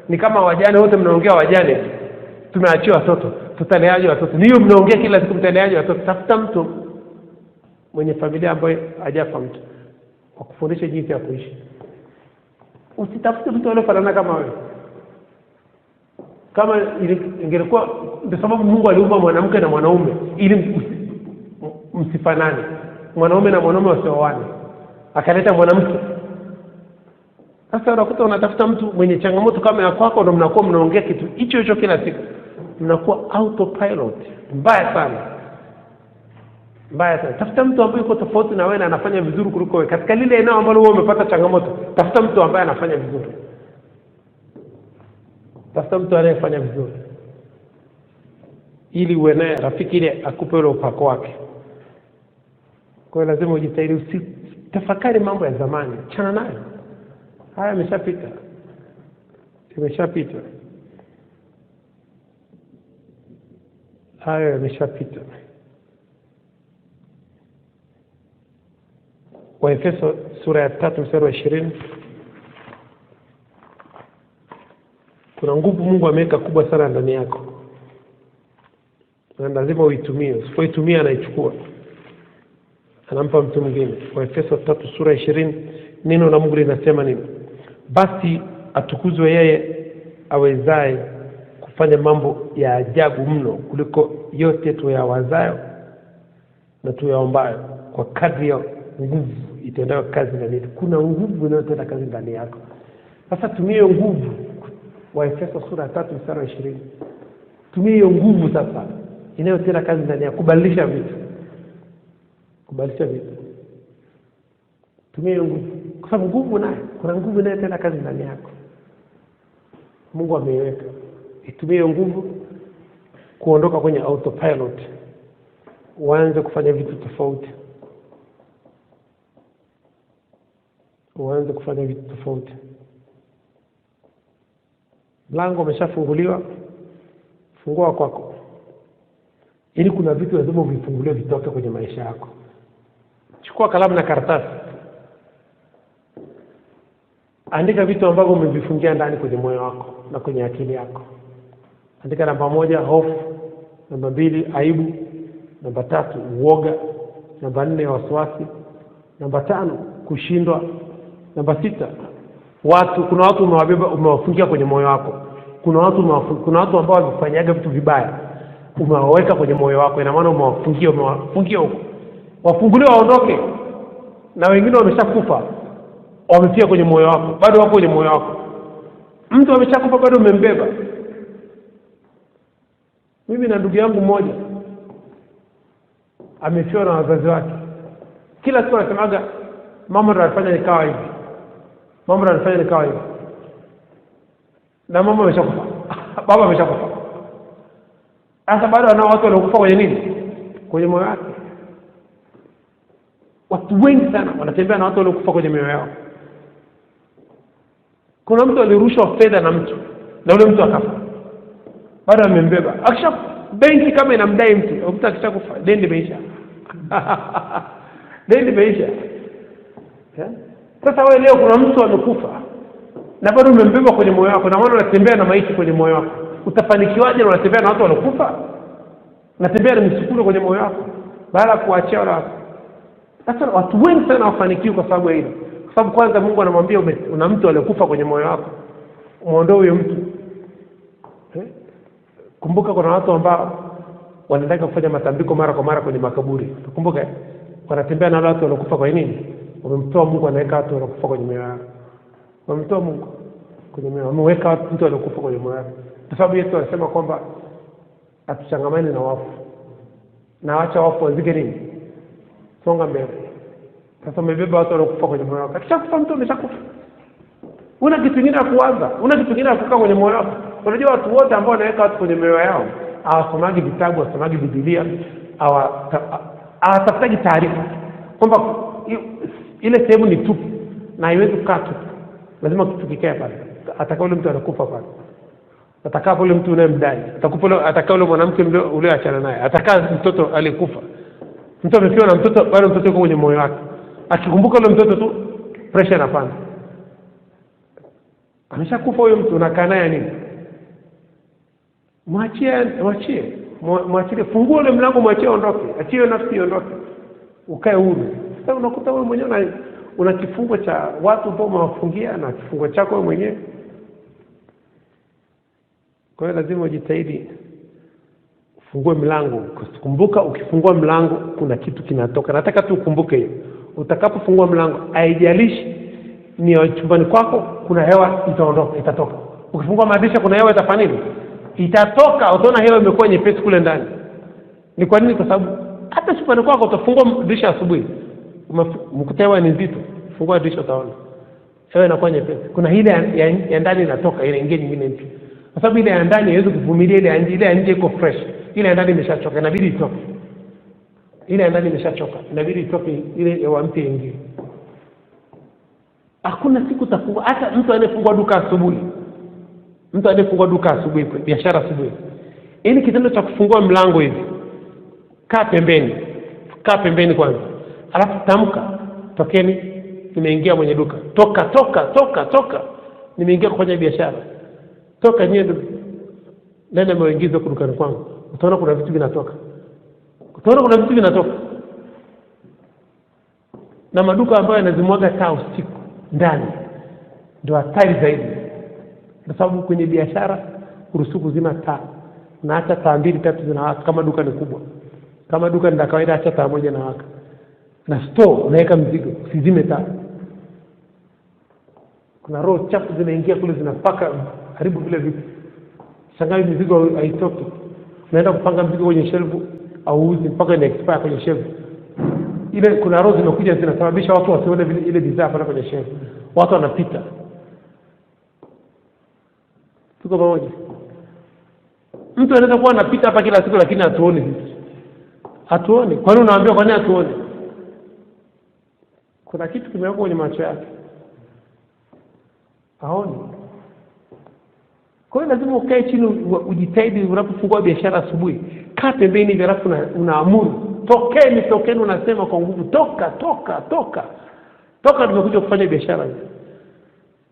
Ni kama wajane wote mnaongea wajane. Tumeachiwa watoto, tutaleaje watoto? Niyo mnaongea kila siku mtaleaje watoto? Tafuta mtu mwenye familia ambaye hajafa mtu, akufundishe jinsi ya kuishi. Usitafute mtu anayefanana kama wewe. Kama ingekuwa ndio sababu Mungu aliumba mwanamke na mwanaume ili msifanane. Mwanaume na mwanaume wasioane. Akaleta mwanamke. Sasa unakuta unatafuta mtu mwenye changamoto kama ya kwako, ndio mnakuwa mnaongea kitu hicho kila siku. Mnakuwa autopilot. Mbaya sana. Mbaya sana. Tafuta mtu ambaye yuko tofauti na wewe na anafanya vizuri kuliko wewe. Katika lile eneo ambalo wewe umepata changamoto, tafuta mtu ambaye anafanya vizuri. Tafuta mtu anayefanya vizuri. Ili uwe naye rafiki ile akupe ile upako wake. Kwa hiyo lazima ujitahidi usitafakari mambo ya zamani. Chana nayo. Haya yameshapita. Imeshapita. Haya yameshapita. Waefeso sura ya 3 mstari wa 20. Kuna nguvu Mungu ameweka kubwa sana ndani yako, na lazima uitumie. Usipoitumia anaichukua, anampa mtu mwingine. Waefeso 3:20 neno la Mungu linasema nini? Basi atukuzwe yeye awezaye kufanya mambo ya ajabu mno kuliko yote tuyawazayo na tuyaombayo, kwa kadri ya nguvu itendayo kazi ndani yetu. Kuna nguvu inayotenda kazi ndani yako. Sasa tumie hiyo nguvu. Waefeso 3:20. Tumie hiyo nguvu sasa inayotenda kazi ndani yako kubadilisha vitu. Kubadilisha vitu. Tumie hiyo nguvu. Kwa sababu nguvu nayo, kuna nguvu inayotenda kazi ndani yako. Mungu ameiweka. Itumie hiyo nguvu kuondoka kwenye autopilot. Uanze kufanya vitu tofauti. Uanze kufanya vitu tofauti. Mlango umeshafunguliwa, fungua kwako. Ili kuna vitu lazima uvifungulie vitoke kwenye maisha yako. Chukua kalamu na karatasi. Andika vitu ambavyo umevifungia ndani kwenye moyo wako na kwenye akili yako. Andika namba 1 hofu, namba 2 aibu, namba 3 uoga, namba 4 wasiwasi, namba 5 kushindwa, namba 6 watu. Kuna watu umewafungia kwenye moyo wako. Kuna watu ambao wamefanyaga vitu vibaya, umewaweka kwenye moyo wako. Ina maana umewafungia huko. Wafunguliwe waondoke. Na wengine wameshakufa, wamefia kwenye moyo wako, bado wako kwenye moyo wako. Mtu ameshakufa bado umembeba. Mimi na ndugu yangu mmoja amefiwa na wazazi wake. Kila siku anasemaga mama ndo alifanya nikawa hivi. Mama ndo alifanya nikawa hivi. Na mama ameshakufa. Baba ameshakufa. Sasa bado ana watu waliokufa kwenye nini? Kwenye moyo wake. Watu wengi sana wanatembea na watu waliokufa kwenye mioyo yao. Kuna mtu alirushwa fedha na mtu, na yule mtu akafa. Bado amembeba. Akisha benki kama inamdai mtu akishakufa, deni imeisha. Deni imeisha. Sasa wewe leo kuna mtu amekufa na bado umembeba kwenye moyo wako, na maana unatembea na maiti kwenye moyo wako. Utafanikiwaje na unatembea na watu waliokufa? Unatembea na misukumo kwenye moyo wako baada ya kuachia wala. Sasa watu wengi sana wafanikiwa kwa sababu ya hilo. Kwa sababu kwanza Mungu anamwambia una mtu aliyekufa kwenye moyo wako, muondoe huyo mtu. Kumbuka kuna watu ambao wanataka kufanya matambiko mara kwa mara kwenye makaburi. Kumbuka wanatembea na watu waliokufa kwa nini? Wamemtoa Mungu, anaweka watu waliokufa kwenye moyo wao. Wamemtoa Mungu kwenye moyo, wameweka mtu aliyekufa kwenye moyo wao. Kwa sababu Yesu anasema kwamba atuchangamane na wafu. Na acha wafu wazike nini? Songa mbele. Sasa umebeba watu waliokufa kwenye moyo wako. Akishakufa mtu ameshakufa. Una kitu kingine kuanza, una kitu kingine kukaa kwenye moyo wako. Unajua watu wote ambao wanaweka watu kwenye mioyo yao, hawasomagi vitabu, hawasomagi Biblia, hawatafutaji taarifa. Kwamba ile sehemu ni tupu na haiwezi kukaa tupu. Lazima kitu kikae pale. Ataka yule mtu anakufa pale. Ataka yule mtu unayemdai. Ataka yule mwanamke ulioachana naye. Ataka mtoto alikufa. Mtu amefiwa na mtoto, bado mtoto yuko kwenye moyo wake. Akikumbuka yule mtoto tu, pressure inapanda. Ameshakufa huyo mtu, unakaa naye nini? Mwachie, fungua ule mlango, mwachie aondoke. Achie nafsi iondoke. Ukae huru. Sasa unakuta wewe mwenyewe una kifungo cha watu ambao umewafungia na kifungo chako wewe mwenyewe. Kwa hiyo lazima ujitahidi ufungue mlango. Kumbuka ukifungua mlango kuna kitu kinatoka. Nataka tu ukumbuke hiyo. Utakapofungua mlango, haijalishi ni chumbani kwako, kuna hewa itatoka. Ukifungua madirisha kuna hewa itafanya nini? Itatoka. Utaona hewa imekuwa nyepesi kule ndani. Ni kwa nini? Kwa sababu hata chumbani kwako utafungua dirisha asubuhi, mkuta hewa ni nzito, fungua dirisha utaona hewa inakuwa nyepesi. Kuna ile ya ndani inatoka, ile nyingine mpya. Kwa sababu ile ya ndani haiwezi kuvumilia ile ya nje iko fresh. Ile ya ndani imeshachoka, inabidi itoke. Ile ya ndani imeshachoka, inabidi itoke, ile hewa mpya ingie. Hakuna siku utafungua. Hata mtu anayefungua duka asubuhi, biashara asubuhi, ili kitendo cha kufungua mlango hivi, kaa pembeni kwanza, alafu tamka, tokeni, nimeingia mwenye duka. Toka, nimeingia kufanya biashara. Toka nyewe nenda mwingizo kudukani kwangu. Utaona kuna vitu vinatoka. Na maduka ambayo yanazimwaga taa usiku ndani ndio hatari zaidi. Kwa sababu kwenye biashara uruhusu kuzima taa. Na hata taa 2 3 zinawaka kama duka ni kubwa. Kama duka ni la kawaida acha taa moja na waka. Na store unaweka mzigo, usizime taa. Kuna roho chafu zinaingia kule zinapaka karibu vile vitu. Shangai mizigo haitoki. Unaenda kupanga mzigo kwenye shelf au uzi mpaka ina expire kwenye shelf. Ile kuna roho zinakuja zinasababisha watu wasione ile bidhaa pale kwenye shelf. Watu wanapita. Tuko pamoja. Mtu anaweza kuwa anapita hapa kila siku lakini hatuoni vitu. Hatuoni. Kwa nini unaambia kwa nini hatuoni? Kuna kitu kimewekwa kwenye macho yake. Haoni. Kwa hiyo lazima ukae chini ujitahidi unapofungua biashara asubuhi. Kaa pembeni hivi alafu unaamuru. Tokeni unasema kwa nguvu toka. Toka tumekuja kufanya biashara.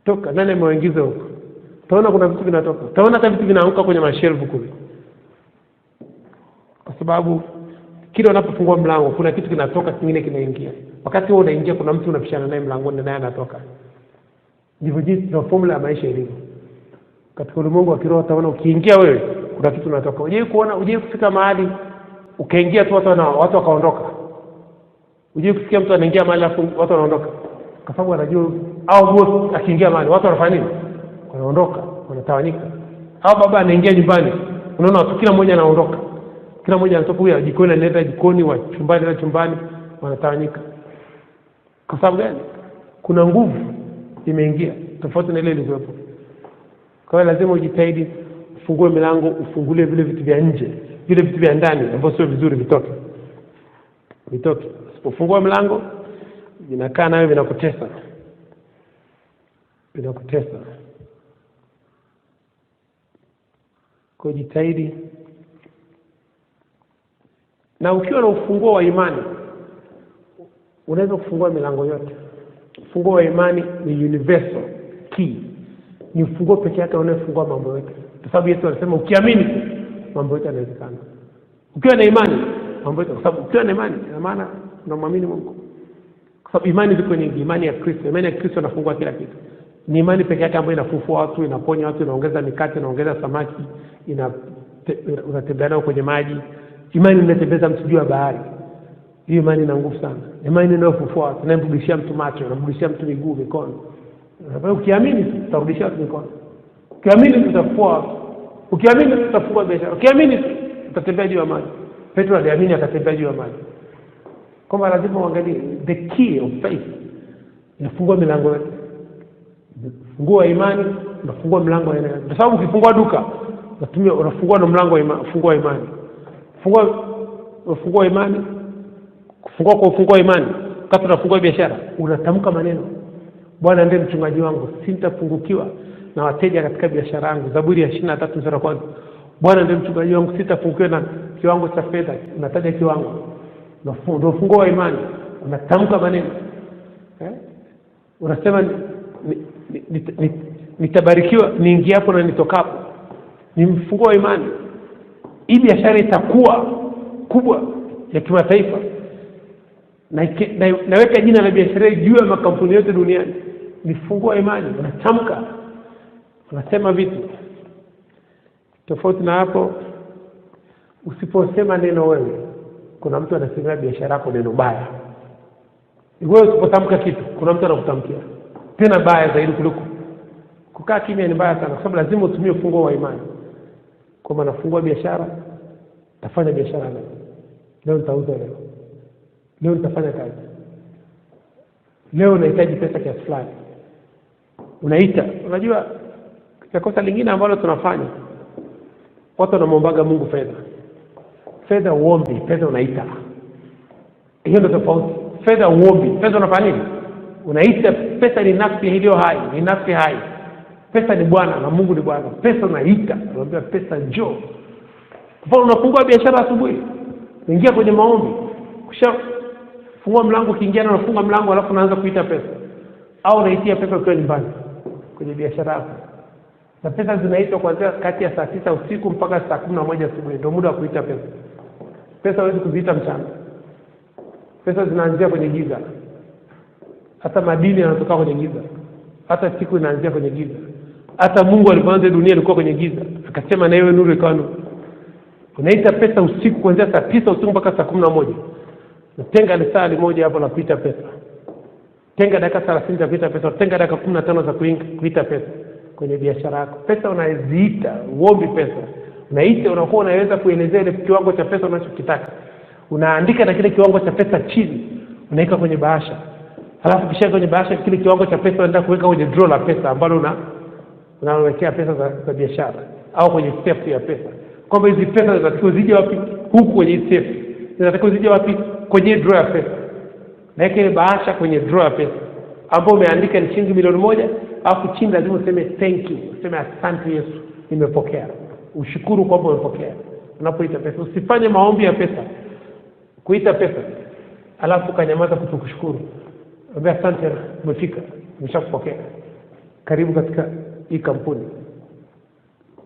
Toka nani ameingiza huko? Utaona kuna vitu vinatoka. Utaona hata vitu vinaanguka kwenye mashelfu kule. Kwa sababu kila unapofungua mlango kuna kitu kinatoka kingine kinaingia. Wakati wewe unaingia kuna mtu unapishana naye mlangoni naye anatoka. Ndivyo jinsi na formula ya maisha ilivyo. Katika ulimwengu wa kiroho utaona ukiingia wewe kuna kitu kinatoka. Uje kufika mahali ukaingia tu watu wakaondoka. Uje kusikia mtu anaingia mahali watu wanaondoka. Kwa sababu anajua au boss akiingia mahali watu wanafanya nini? Wanaondoka, wanatawanyika. Au baba anaingia nyumbani, unaona watu kila mmoja anaondoka. Kila mmoja anatoka huyu jikoni anaenda jikoni, wa chumbani na chumbani, wanatawanyika. Kwa sababu gani? Kuna nguvu imeingia tofauti na ile ilivyopo. Kwa hiyo lazima ujitahidi ufungue milango, ufungulie vile vitu vya nje, vile vitu vya ndani ambavyo sio vizuri vitoke. Usipofungua mlango vinakaa nawe vinakutesa. Kwa jitahidi. Na ukiwa na ufunguo wa imani unaweza kufungua milango yote. Ufunguo wa imani ni universal key. Ni ufunguo pekee yake unayofungua mambo yote. Kwa sababu Yesu alisema ukiamini mambo yote yanawezekana. Ukiwa na imani mambo yote, kwa sababu ukiwa na imani ina maana unamwamini Mungu. Kwa sababu imani ziko nyingi, imani ya Kristo. Imani ya Kristo inafungua kila kitu. Ni imani pekee yake ambayo inafufua watu, inaponya watu, inaongeza mikate, inaongeza samaki, unatembea nao kwenye maji. Imani inatembeza mtu juu ya bahari. Hiyo imani ina nguvu sana. Imani inayofufua watu, inamrudishia mtu macho, inamrudishia mtu miguu, mikono. Ukiamini tutarudishia watu mikono. Ukiamini tutafufua watu. Ukiamini tutafungua biashara. Ukiamini tutatembea juu ya maji. Petro aliamini akatembea juu ya maji. Kwa lazima uangalie the key of faith. Inafungua milango yote. Fungua imani, unafungua mlango wa imani. Kwa sababu ukifungua duka, unafungua na mlango wa imani, fungua imani. Fungua imani. Kufungua imani. Wakati unafungua biashara, unatamka maneno. Bwana ndiye mchungaji wangu, sitapungukiwa na wateja katika biashara yangu. Zaburi ya 23 mstari wa 1. Bwana ndiye mchungaji wangu, sitapungukiwa na kiwango cha fedha. Unataja kiwango. Ndio funguo wa imani. Unatamka maneno. Unasema nitabarikiwa niingie hapo na nitokapo. Ni mfunguo wa imani. Hii biashara itakuwa kubwa ya kimataifa. Naweka jina la biashara juu ya makampuni yote duniani. Ni funguo wa imani. Unatamka. Unasema vitu. Tofauti na hapo, usiposema neno wewe, kuna mtu anasemea biashara yako neno baya. Wewe usipotamka kitu, kuna mtu anakutamkia. Tena baya zaidi kuliko. Kukaa kimya ni mbaya sana, kwa sababu lazima utumie ufunguo wa imani. Kwa maana nafungua biashara, tafanya biashara leo. Leo nitauza leo. Leo nitafanya kazi. Leo nahitaji pesa kiasi fulani. Unaita. Unajua kosa lingine ambalo tunafanya, watu wanamuombaga Mungu fedha. Fedha uombi, fedha unaita. Hiyo ndio tofauti. Fedha uombi, fedha unafanya nini? Unaita. Pesa ni nafsi iliyo hai, ni nafsi hai. Pesa ni Bwana na Mungu ni Bwana. Pesa unaita, unamwambia pesa njoo. Kwa unafungua biashara asubuhi, ingia kwenye maombi. Kisha fungua mlango, kiingia na unafunga mlango alafu unaanza kuita pesa. Au unaitia pesa ukiwa nyumbani kwenye biashara yako. Na pesa zinaitwa kuanzia kati ya saa 9 usiku mpaka saa 11 asubuhi, ndio muda wa kuita pesa. Pesa huwezi kuziita mchana. Pesa zinaanzia kwenye giza. Hata madini yanatoka kwenye giza. Hata siku inaanzia kwenye giza. Hata Mungu alipoanza dunia ilikuwa kwenye giza. Akasema na iwe nuru, ikawa nuru. Unaita pesa usiku kuanzia saa 9 usiku mpaka saa 11. Tenga saa moja hapo la kuita pesa. Tenga dakika 30 za kuita pesa. Tenga dakika 15 za kuita pesa kwenye biashara yako. Pesa unaziita, uombi pesa. Unaita, unakuwa unaweza kuelezea ile kiwango cha pesa unachokitaka. Unaandika na kile kiwango cha pesa chini, unaweka kwenye bahasha. Halafu kisha kwenye bahasha kile kiwango cha pesa unaenda kuweka kwenye draw la pesa ambalo unawekea pesa za biashara au kwenye safe ya pesa. Kwamba hizi pesa zinatakiwa zije wapi? Huku kwenye safe. Zinatakiwa zije wapi? Kwenye draw ya pesa. Na ile bahasha kwenye draw ya pesa ambapo umeandika ni shilingi milioni 1, alafu chini lazima useme thank you, useme asante Yesu, nimepokea. Ushukuru kwamba umepokea. Unapoita pesa usifanye maombi ya pesa. Kuita pesa alafu kanyamaza kutukushukuru. Ambia asante, umefika, nimeshakupokea. Karibu katika hii kampuni.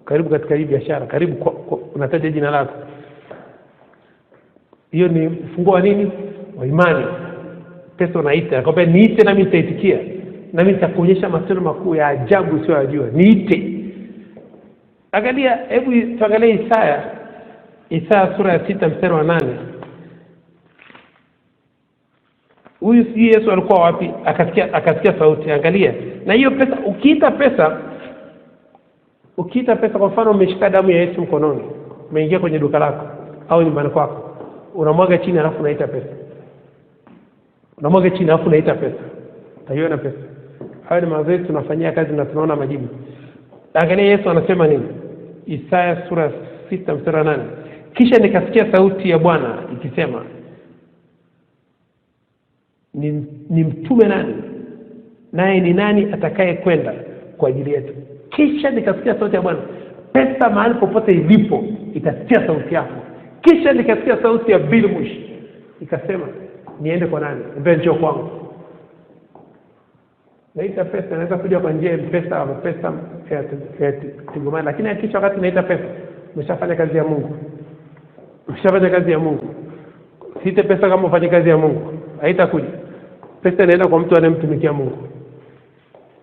Karibu katika hii biashara. Karibu unataja jina lako. Hiyo ni ufunguo wa nini? Wa imani. Pesa unaita, akwambia niite na mimi nitaitikia. Na mimi nitakuonyesha matendo makuu ya ajabu usiyojua. Niite. Angalia, hebu tuangalie Isaya sura ya 6 mstari wa 8. Huyu si Yesu alikuwa wapi? Akasikia sauti. Angalia. Na hiyo pesa, ukiita pesa kwa mfano umeshika damu ya Yesu mkononi, umeingia kwenye duka lako au nyumbani kwako, unamwaga chini alafu unaita pesa. Unamwaga chini alafu unaita pesa. Utaiona pesa. Hayo ni mazoezi tunafanyia kazi na tunaona majibu. Angalia Yesu anasema nini? Isaya sura 6 mstari wa 8. Kisha nikasikia sauti ya Bwana ikisema, ni mtume nani? Naye ni nani atakaye kwenda kwa ajili yetu? Kisha nikasikia sauti ya Bwana. Pesa mahali popote ilipo itasikia sauti yako. Kisha nikasikia sauti ya Bilmush ikasema, niende kwa nani? Mbele njoo kwangu. Naita pesa inaweza kuja kwa njia ya pesa au pesa ya Tigomani, lakini hakika wakati naita pesa umeshafanya kazi ya Mungu. Umeshafanya kazi ya Mungu. Siite pesa kama ufanye kazi ya Mungu, haitakuja. Pesa inaenda kwa mtu anayemtumikia Mungu.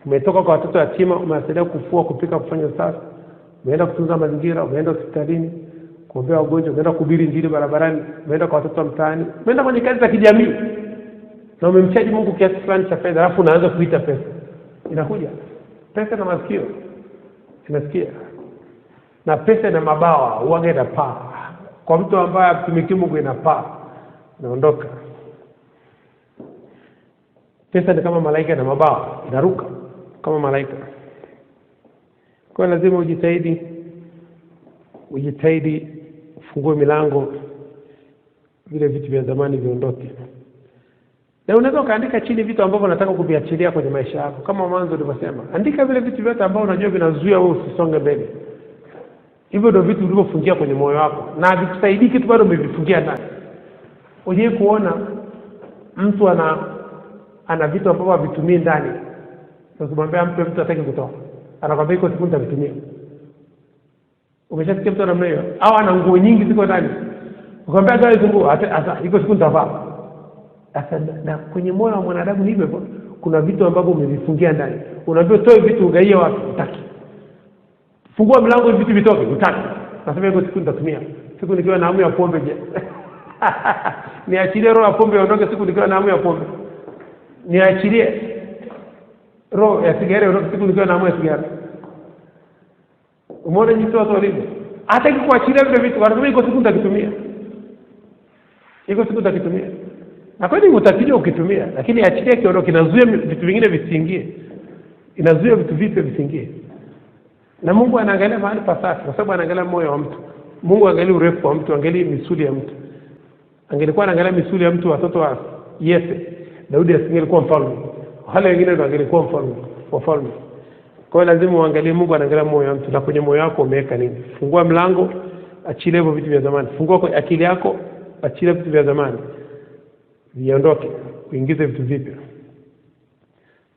Umetoka kwa watoto yatima, umewasaidia kufua, kupika, kufanya usafi, umeenda kutunza mazingira, umeenda hospitalini kuombea wagonjwa, umeenda kuhubiri injili barabarani, umeenda kwa watoto mtaani, umeenda kwenye kazi za kijamii. Na umemchaji Mungu kiasi fulani cha fedha, alafu unaanza kuita pesa. Inakuja. Pesa na masikio. Inasikia. Na pesa na mabawa, uage na paa. Kwa mtu ambaye atumiki Mungu ina paa, inaondoka. Pesa ni kama malaika na mabawa, inaruka kama malaika. Kwa lazima ujitahidi ufungue milango, vile vitu vya zamani viondoke. Na unaweza kaandika chini vitu ambavyo unataka kuviachilia kwenye maisha yako. Kama mwanzo nilivyosema, andika vile vitu vyote ambavyo unajua vinazuia wewe usisonge mbele. Hivyo ndio vitu ulivyofungia kwenye moyo wako. Na vikusaidii kitu bado umevifungia ndani. Uje kuona mtu ana vitu ambavyo havitumii ndani. Ukimwambia mtu hataki kutoa, anakwambia iko siku nitavitumia. Umeshasikia mtu namna hiyo? Au ana nguo nyingi ziko ndani. Ukamwambia gawa hizo nguo, hata iko siku nitavaa. Sasa na kwenye moyo wa mwanadamu hivyo kuna vitu ambavyo umevifungia ndani. Unaambia toe vitu ugaie watu, utaki. Fungua mlango vitu vitoke, utaki. Nasema iko siku nitatumia. Siku nikiwa na hamu ya pombe je. Niachilie roho ya pombe iondoke siku nikiwa na hamu ya pombe. Niachilie roho ya sigara iondoke siku nikiwa na hamu ya sigara. Umeona jinsi watu walivyo? Hata kuachilia vile vitu, wanasema iko siku nitakitumia. Iko siku nitakitumia. Na kwani utakija ukitumia, lakini achilia kiondoke, kinazuia vitu vingine visiingie. Inazuia vitu vipi visiingie. Na Mungu anaangalia mahali pasafi, kwa sababu anaangalia moyo wa mtu. Mungu angalia urefu wa mtu, angalia misuli ya mtu. Angelikuwa anaangalia misuli ya mtu, watoto wa Yese, Daudi asingelikuwa mfalme. Wale wengine ndio angelikuwa mfalme, wafalme. Kwa hiyo lazima uangalie Mungu anaangalia moyo wa mtu, na kwenye moyo wako umeweka nini. Fungua mlango, achilia hivyo vitu vya zamani. Fungua kwa akili yako, achilia vitu vya zamani. Viondoke, uingize vitu vipya.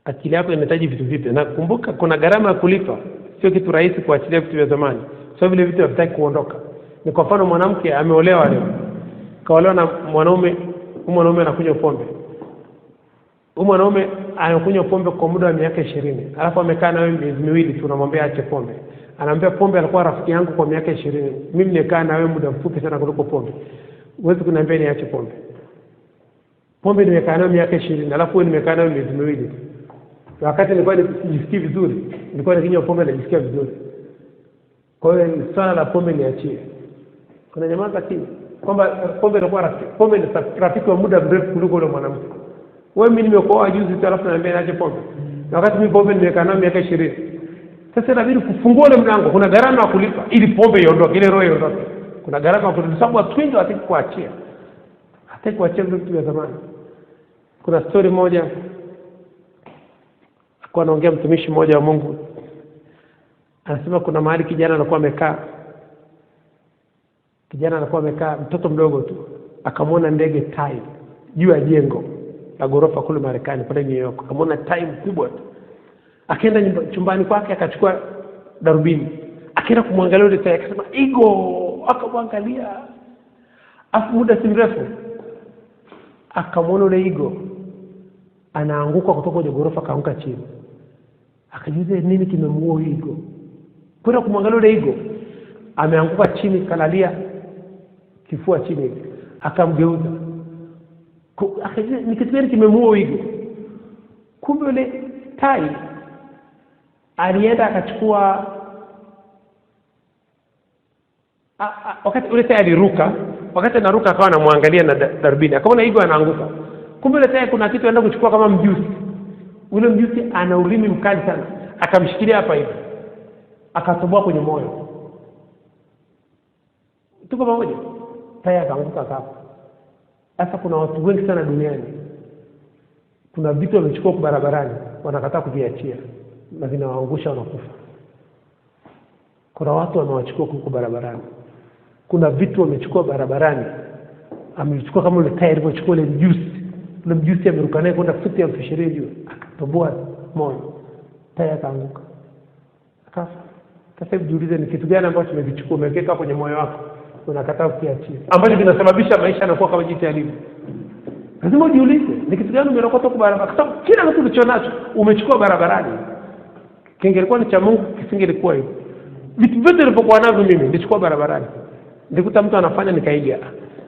Akili yako inahitaji vitu vipya. Na kumbuka kuna gharama ya kulipa. sio kitu rahisi kuachilia vitu vya zamani. Sio vile vitu havitaki kuondoka. Ni kwa mfano mwanamke ameolewa leo. Kaolewa na mwanaume, mwanaume anakunywa pombe. Mwanaume anakunywa pombe kwa muda wa miaka 20. Alafu amekaa na wewe miezi miwili tu unamwambia aache pombe. Anaambia pombe alikuwa rafiki yangu kwa miaka 20. Mimi nimekaa na wewe muda mfupi sana kuliko pombe. Huwezi kuniambia niache pombe. Pombe nimekaa nayo miaka 20, alafu wewe nimekaa nayo miezi miwili. Wakati nilikuwa nijisikii vizuri, nilikuwa nikinywa pombe na nijisikia vizuri. Kwa hiyo swala la pombe niachie. Kuna jamaa zakini kwamba pombe ilikuwa pombe ni rafiki wa muda mrefu kuliko yule mwanamke. Wewe mimi nimekuoa juzi tu alafu naambia niache pombe. Na wakati mimi pombe nimekaa nayo miaka 20. Sasa inabidi kufungua ule mlango, kuna gharama ya kulipa ili pombe iondoke, ile roho iondoke. Kuna gharama ya kulipa sababu watu wengi hawataki kuachia. Hataki kuachia vitu vya zamani. Kuna story moja alikuwa anaongea mtumishi mmoja wa Mungu. Anasema kuna mahali kijana alikuwa amekaa. Kijana alikuwa amekaa, mtoto mdogo tu. Akamwona ndege tai juu ya jengo la ghorofa kule Marekani pale New York. Akamwona tai mkubwa tu. Akaenda chumbani kwake akachukua darubini. Akaenda kumwangalia yule tai akasema eagle, akamwangalia. Afu muda si mrefu akamwona yule eagle anaanguka kutoka kwenye ghorofa kaanguka chini. Akajiuliza nini kimemuua eagle? Kwenda kumwangalia yule eagle ameanguka chini kalalia kifua chini. Akamgeuza. Akajiuliza ni kitu gani kimemuua eagle? Kumbe yule tai alienda akachukua wakati yule tai aliruka, wakati anaruka akawa anamwangalia na darubini. Akaona eagle anaanguka. Kumbe yule tai kuna kitu anaenda kuchukua kama mjusi. Ule mjusi ana ulimi mkali sana. Akamshikilia hapa hivi. Akatoboa kwenye moyo. Tuko pamoja? Tai akaanguka hapo. Sasa kuna watu wengi sana duniani. Kuna vitu wamechukua kwa barabarani, wanakataa kuviachia. Na vinawaangusha wanakufa. Kuna watu wamewachukua kwa barabarani. Kuna vitu wamechukua barabarani. Amechukua kama yule tai alivyochukua ile mjusi. Ule mjusi ameruka naye kwenda futi ya 20 juu. Akatoboa moyo. Tai akaanguka. Akafa. Sasa jiulize ni kitu gani ambacho umevichukua umeweka kwenye moyo wako unakataa kukiachia, ambacho kinasababisha maisha yanakuwa kama jinsi yalivyo. Lazima ujiulize ni kitu gani umerokota kwa barabara, kwa sababu kila kitu ulichonacho umechukua barabarani. Kingelikuwa ni cha Mungu kisingelikuwa hivyo. Vitu vyote nilipokuwa navyo mimi nilichukua barabarani. Nilikuta mtu anafanya nikaiga.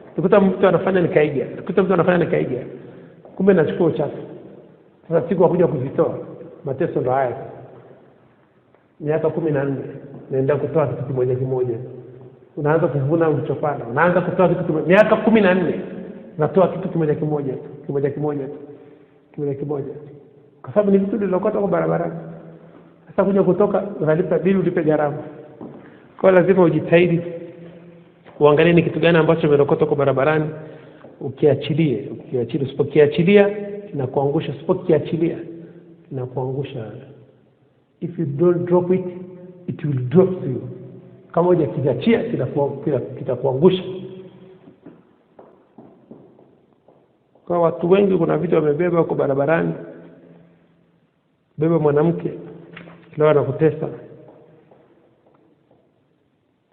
Nilikuta mtu anafanya nikaiga. Nilikuta mtu anafanya nikaiga. Kumbe nachukua uchafu. Sasa siku kuja kuzitoa mateso ndo haya. Miaka 14 naenda kutoa kitu kimoja kimoja. Unaanza kuvuna ulichopanda. Unaanza kutoa kitu kimoja. Miaka 14 natoa kitu kimoja kimoja, kimoja kimoja, kimoja kimoja. Kwa sababu ni vitu nilokota kwa barabarani. Sasa kuja kutoka unalipa bili, ulipe gharama. Kwa lazima ujitahidi uangalie ni kitu gani ambacho umelokota kwa barabarani, ukiachilie. Usipokiachilia inakuangusha, usipokiachilia inakuangusha. If you don't drop it, it will drop you. Kama hujakiachia kitakuangusha. Kwa watu wengi kuna vitu wamebeba kwa barabarani. Beba mwanamke leo anakutesa.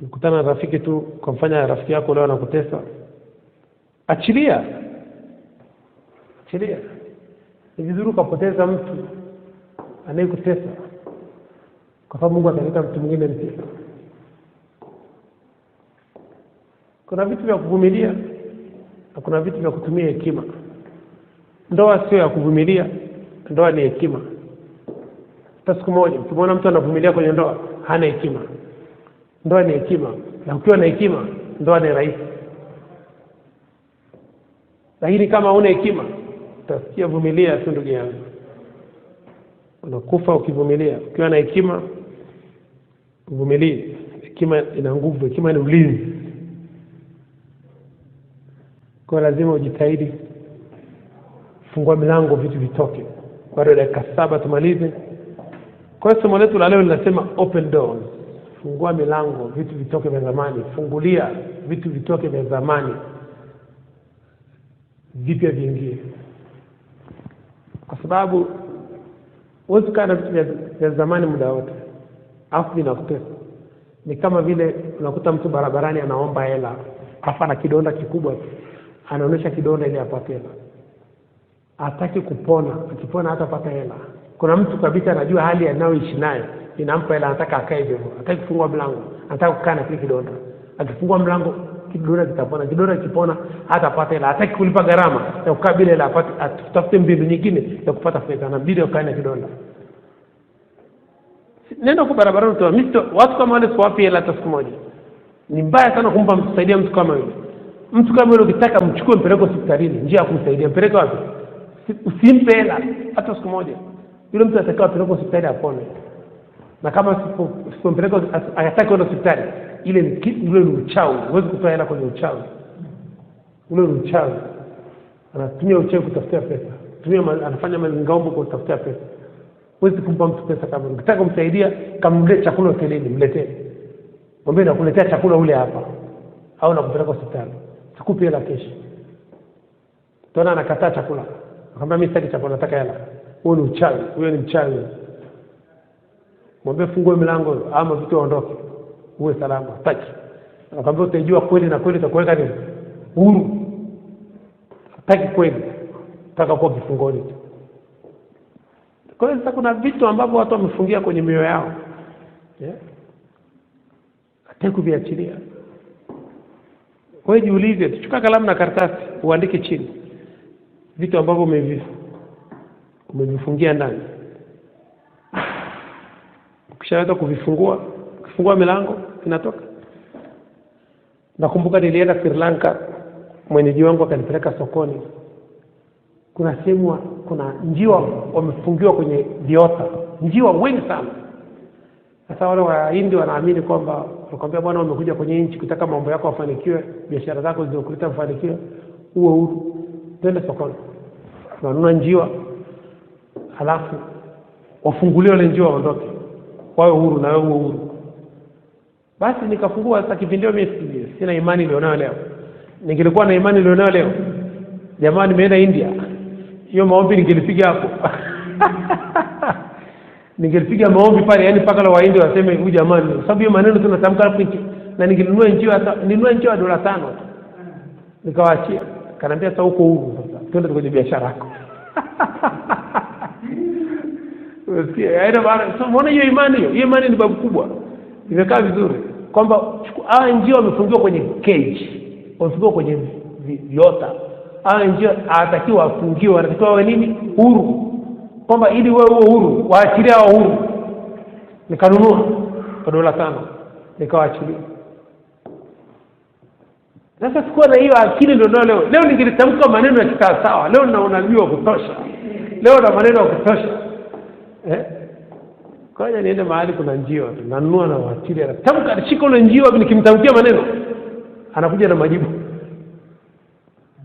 Ukutana na rafiki tu kumfanya rafiki yako leo anakutesa. Achilia. Achilia. Ni vizuri kupoteza mtu anayekutesa, kwa sababu Mungu ataleta mtu mwingine mpya. Kuna vitu vya kuvumilia na kuna vitu vya kutumia hekima. Ndoa sio ya kuvumilia, ndoa ni hekima. Hata siku moja ukimwona mtu anavumilia kwenye ndoa hana hekima. Ndoa ni hekima, na ukiwa na hekima ndoa ni rahisi. Lakini kama huna hekima utasikia vumilia tu ndugu yangu. Unakufa ukivumilia. Ukiwa na hekima uvumilie. Hekima ina nguvu, hekima ni ulinzi. Kwa lazima ujitahidi fungua milango vitu vitoke. Kwa dakika 7 tumalize. Kwa somo letu la leo linasema open doors. Fungua milango vitu vitoke vya zamani. Fungulia vitu vitoke vya zamani, vipya viingie. Kwa sababu huwezi kaa na vitu vya zamani muda wote. afu inakutesa. Ni kama vile unakuta mtu barabarani anaomba hela, hapa na kidonda kikubwa, anaonesha kidonda ili apate hela. Hataki kupona, akipona hatapata hela. Kuna mtu kabisa anajua hali anayoishi nayo inampa hela, anataka akae hivyo. Hataki kufungua mlango, anataka kukaa na kile kidonda. Akifungua mlango kidonda kitapona, kidonda kipona hatapata hela. Hataki kulipa gharama ya kukaa bila hela, atafute mbinu nyingine ya kupata fedha, na mbili akae na kidonda. Nenda kwa barabarani tu, watu kama wale siwapi hela hata siku moja. Ni mbaya sana kumpa msaidia mtu kama yule. Mtu kama yule ukitaka mchukue mpeleke hospitalini, njia ya kumsaidia, mpeleke wapi? Usimpe hela hata siku moja. Yule mtu atakao peleka hospitali apone. Na kama sipompeleka hayataki kwenda hospitali, ile ni uchawi. Huwezi kutoa hela kwenye uchawi. Ule ni uchawi. Anatumia uchawi kutafutia pesa. Anafanya mazingaombo kutafutia pesa. Huwezi kumpa mtu pesa kama. Ukitaka kumsaidia, kamletee chakula hotelini, mletee. Mwambie nakuletea chakula ule hapa. Au nakupeleka hospitali. Sikupi hela kesho. Tuna anakataa chakula. Akamwambia mimi sitaki chakula, nataka hela. Huyo ni uchawi, huyo ni mchawi. Mwambie fungue milango ama vitu ondoke. Uwe salama, hataki. Akamwambia utajua kweli na kweli itakuweka nini? Huru. Hataki kweli. Nataka kuwa kifungoni. Kwa hiyo sasa kuna vitu ambavyo watu wamefungia kwenye mioyo yao. Hataki kuviachilia. Wewe jiulize, chukua kalamu na karatasi, uandike chini vitu ambavyo umevifungia ndani. Ukishaweza kufungua milango inatoka. Nakumbuka nilienda Sri Lanka, mwenyeji wangu akanipeleka sokoni. Kuna sehemu kuna njiwa wamefungiwa kwenye viota. Njiwa wengi sana. Sasa wale Wahindi wanaamini kwamba wakwambia bwana umekuja kwenye nchi kutaka mambo yako yafanikiwe, biashara zako zinakuleta mafanikio, uwe huru. Twende sokoni. Tunanunua njiwa, halafu wafungulie wale njiwa waondoke. Wawe huru na wewe uwe huru. Basi nikafungua. Sasa kipindi mimi sina imani nilionayo leo. Ningelikuwa na imani nilionayo leo, jamani nimeenda India, hiyo maombi ningelipiga hapo. Ningelipiga maombi pale, yani paka la Wahindi waseme huyu jamani, sababu hiyo maneno tunatamka hapo. Na ningelinunua njiwa, hata nilinunua njiwa $5. Nikawaachia. Kanaambia sasa uko huru sasa. Twende kwenye biashara yako. Usikie, aina bana. So mbona hiyo imani hiyo? Hiyo imani ni babu kubwa. Imekaa vizuri kwamba njiwa wamefungiwa kwenye cage. Wamefungiwa kwenye viota. Njiwa hatakiwa afungiwe, anatakiwa awe nini? Huru. Kwamba ili wewe uwe huru, waachilie hao huru. Nikanunua kwa $5. Nikawaachilia. Sasa sikuwa na hiyo akili ndio leo. Leo ningelitamka maneno ya kisawa. Leo na unajua kutosha. Leo na maneno ya kutosha. Kwa hiyo niende mahali kuna njiwa, nanunua na waachilia. Tamka alishika ule njiwa, nikimtamkia maneno anakuja na majibu.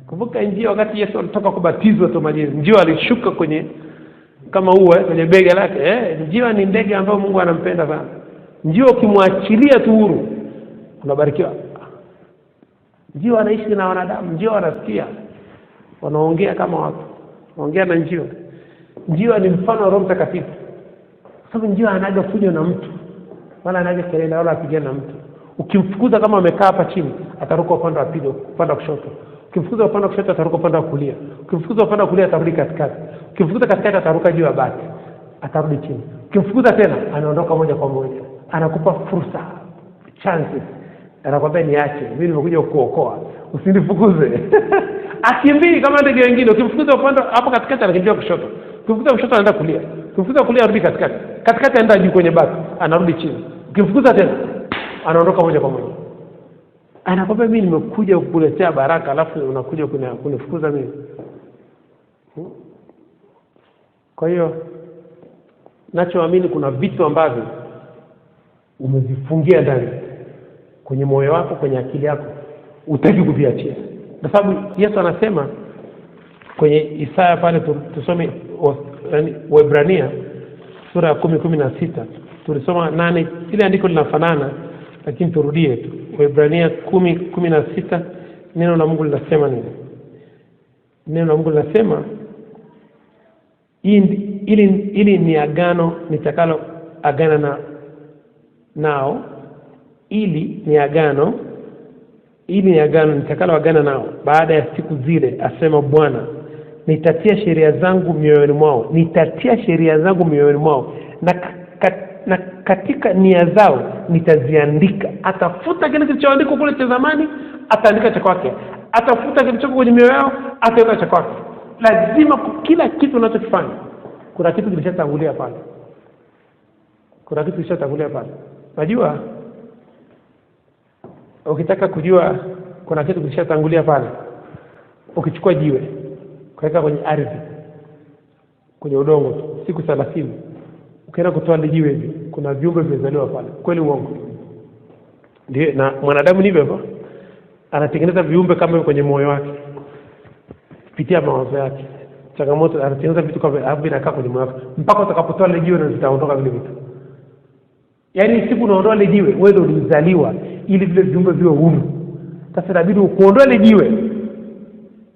Kumbuka njiwa wakati Yesu alitoka kubatizwa tu maji. Njiwa alishuka kwenye kama kwenye bega lake. Njiwa ni ndege ambao Mungu anampenda sana. Njiwa ukimwachilia tu huru, unabarikiwa. Njiwa anaishi na wanadamu, njiwa wanasikia. Wanaongea kama watu. Wanaongea na njiwa. Njiwa ni mfano wa Roho Mtakatifu. Sababu njiwa anaga fujo na mtu. Wala anaga kelele wala apigana na mtu. Ukimfukuza kama amekaa hapa chini, ataruka upande wa pili, upande wa kushoto. Ukimfukuza upande wa kushoto ataruka upande wa kulia. Ukimfukuza upande wa kulia atarudi katikati. Ukimfukuza katikati ataruka juu ya bati. Atarudi chini. Ukimfukuza tena anaondoka moja kwa moja. Anakupa fursa, chances. Anakwambia niache, mimi nimekuja kukuokoa. Usinifukuze. Akimbii kama ndege wengine. Ukimfukuza upande hapo katikati anakimbia kushoto. Ukimfukuza kushoto anaenda kulia. Ukimfukuza kulia arudi katikati. Katikati anaenda juu kwenye bati, anarudi chini. Ukimfukuza tena anaondoka moja kwa moja. Anakwambia mimi nimekuja kukuletea baraka, alafu unakuja kunifukuza mimi. Kwa hiyo nachoamini kuna vitu ambavyo umevifungia ndani kwenye moyo wako, kwenye akili yako, utaki kuviachia. Kwa sababu Yesu anasema kwenye Isaya pale, tusome Waebrania sura ya 10:16. Tulisoma 8, ile andiko linafanana lakini turudie tu. Waebrania 10:16, neno la Mungu linasema nini? Neno la Mungu linasema ili ni agano nitakalo agana nao, ili ni agano nitakalo agana nao baada ya siku zile, asema Bwana. Nitatia sheria zangu mioyoni mwao, na katika nia zao nitaziandika. Atafuta kile kilichoandikwa kule cha zamani, ataandika cha kwake. Atafuta kilichoko kwenye mioyo yao, ataweka cha kwake. Lazima kila kitu unachokifanya kuna kitu kilishatangulia pale. Unajua, ukitaka kujua kuna kitu kilishatangulia pale, ukichukua jiwe kuweka kwenye ardhi, kwenye udongo siku 30, ukienda kutoa ile jiwe hivi, kuna viumbe vimezaliwa pale. Kweli uongo? Ndio. Na mwanadamu ni hivyo, anatengeneza viumbe kama hivyo kwenye moyo wake kupitia mawazo yake. Changamoto, anatengeneza vitu kama hapo vinakaa kwenye moyo wake mpaka utakapotoa ile jiwe na zitaondoka vile vitu. Yaani siku unaondoa ile jiwe, wewe ndio ulizaliwa ili vile viumbe viwe huru. Sasa inabidi uondoe ile jiwe.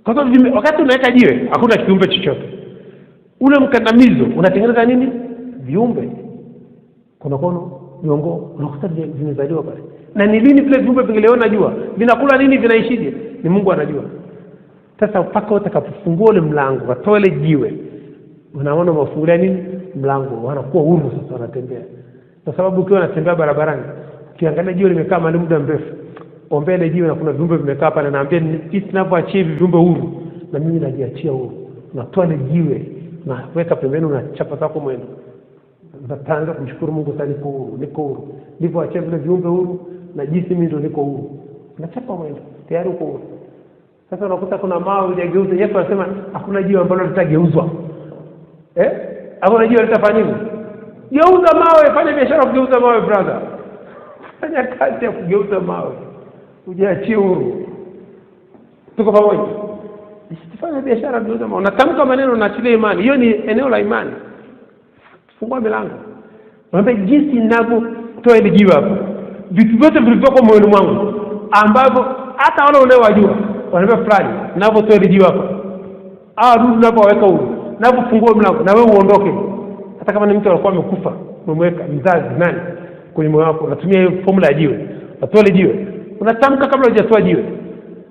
Kwa sababu wakati unaweka jiwe hakuna kiumbe chochote. Ule mkandamizo unatengeneza nini? Viumbe. Kuna kono, viongo, unakuta vimezaliwa pale. Na ni lini vile viumbe vingeleona jua? Vinakula nini, vinaishije? Ni Mungu anajua. Sasa mpaka utakapofungua ule mlango, watoe ile jiwe, unaona umefungulia nini? Mlango. Wanakuwa huru sasa, wanatembea. Kwa sababu ukiwa unatembea barabarani, ukiangalia jiwe limekaa mahali muda mrefu, ombea ile jiwe na kuna viumbe vimekaa pale, naambia sisi tunapoachia hivi viumbe huru, na mimi najiachia huru. Unatoa ile jiwe na weka pembeni, unachapa zako mwendo. Utaanza kumshukuru Mungu, sasa niko huru. Nilipoachia vile viumbe huru na jinsi mimi ndio niko huru. Unachapa mwendo, tayari uko huru. Sasa unakuta kuna mawe hujageuza. Yesu anasema hakuna jiwe ambalo litageuzwa. Hakuna jiwe litafanya nini? Geuza mawe, fanya biashara kugeuza mawe brother. Fanya kazi ya kugeuza mawe. Ujiachie huru. Tuko pamoja? Usifanye biashara kugeuza mawe. Unatamka maneno na achilia imani. Hiyo ni eneo la imani. Fungua milango. Mwambie jinsi ninavyotoa ile jiwe hapo. Vitu vyote vilivyokuwa moyoni mwangu ambavyo hata wale unaowajua wanaambia fulani, ninavyotoa ile jiwe hapo. Rudi unapoweka huru. Ninapofungua mlango na wewe uondoke. Hata kama ni mtu alikuwa amekufa, umemweka mzazi nani kwenye moyo wako, unatumia hiyo formula ya jiwe. Unatoa ile jiwe. Unatamka kabla hujatoa jiwe.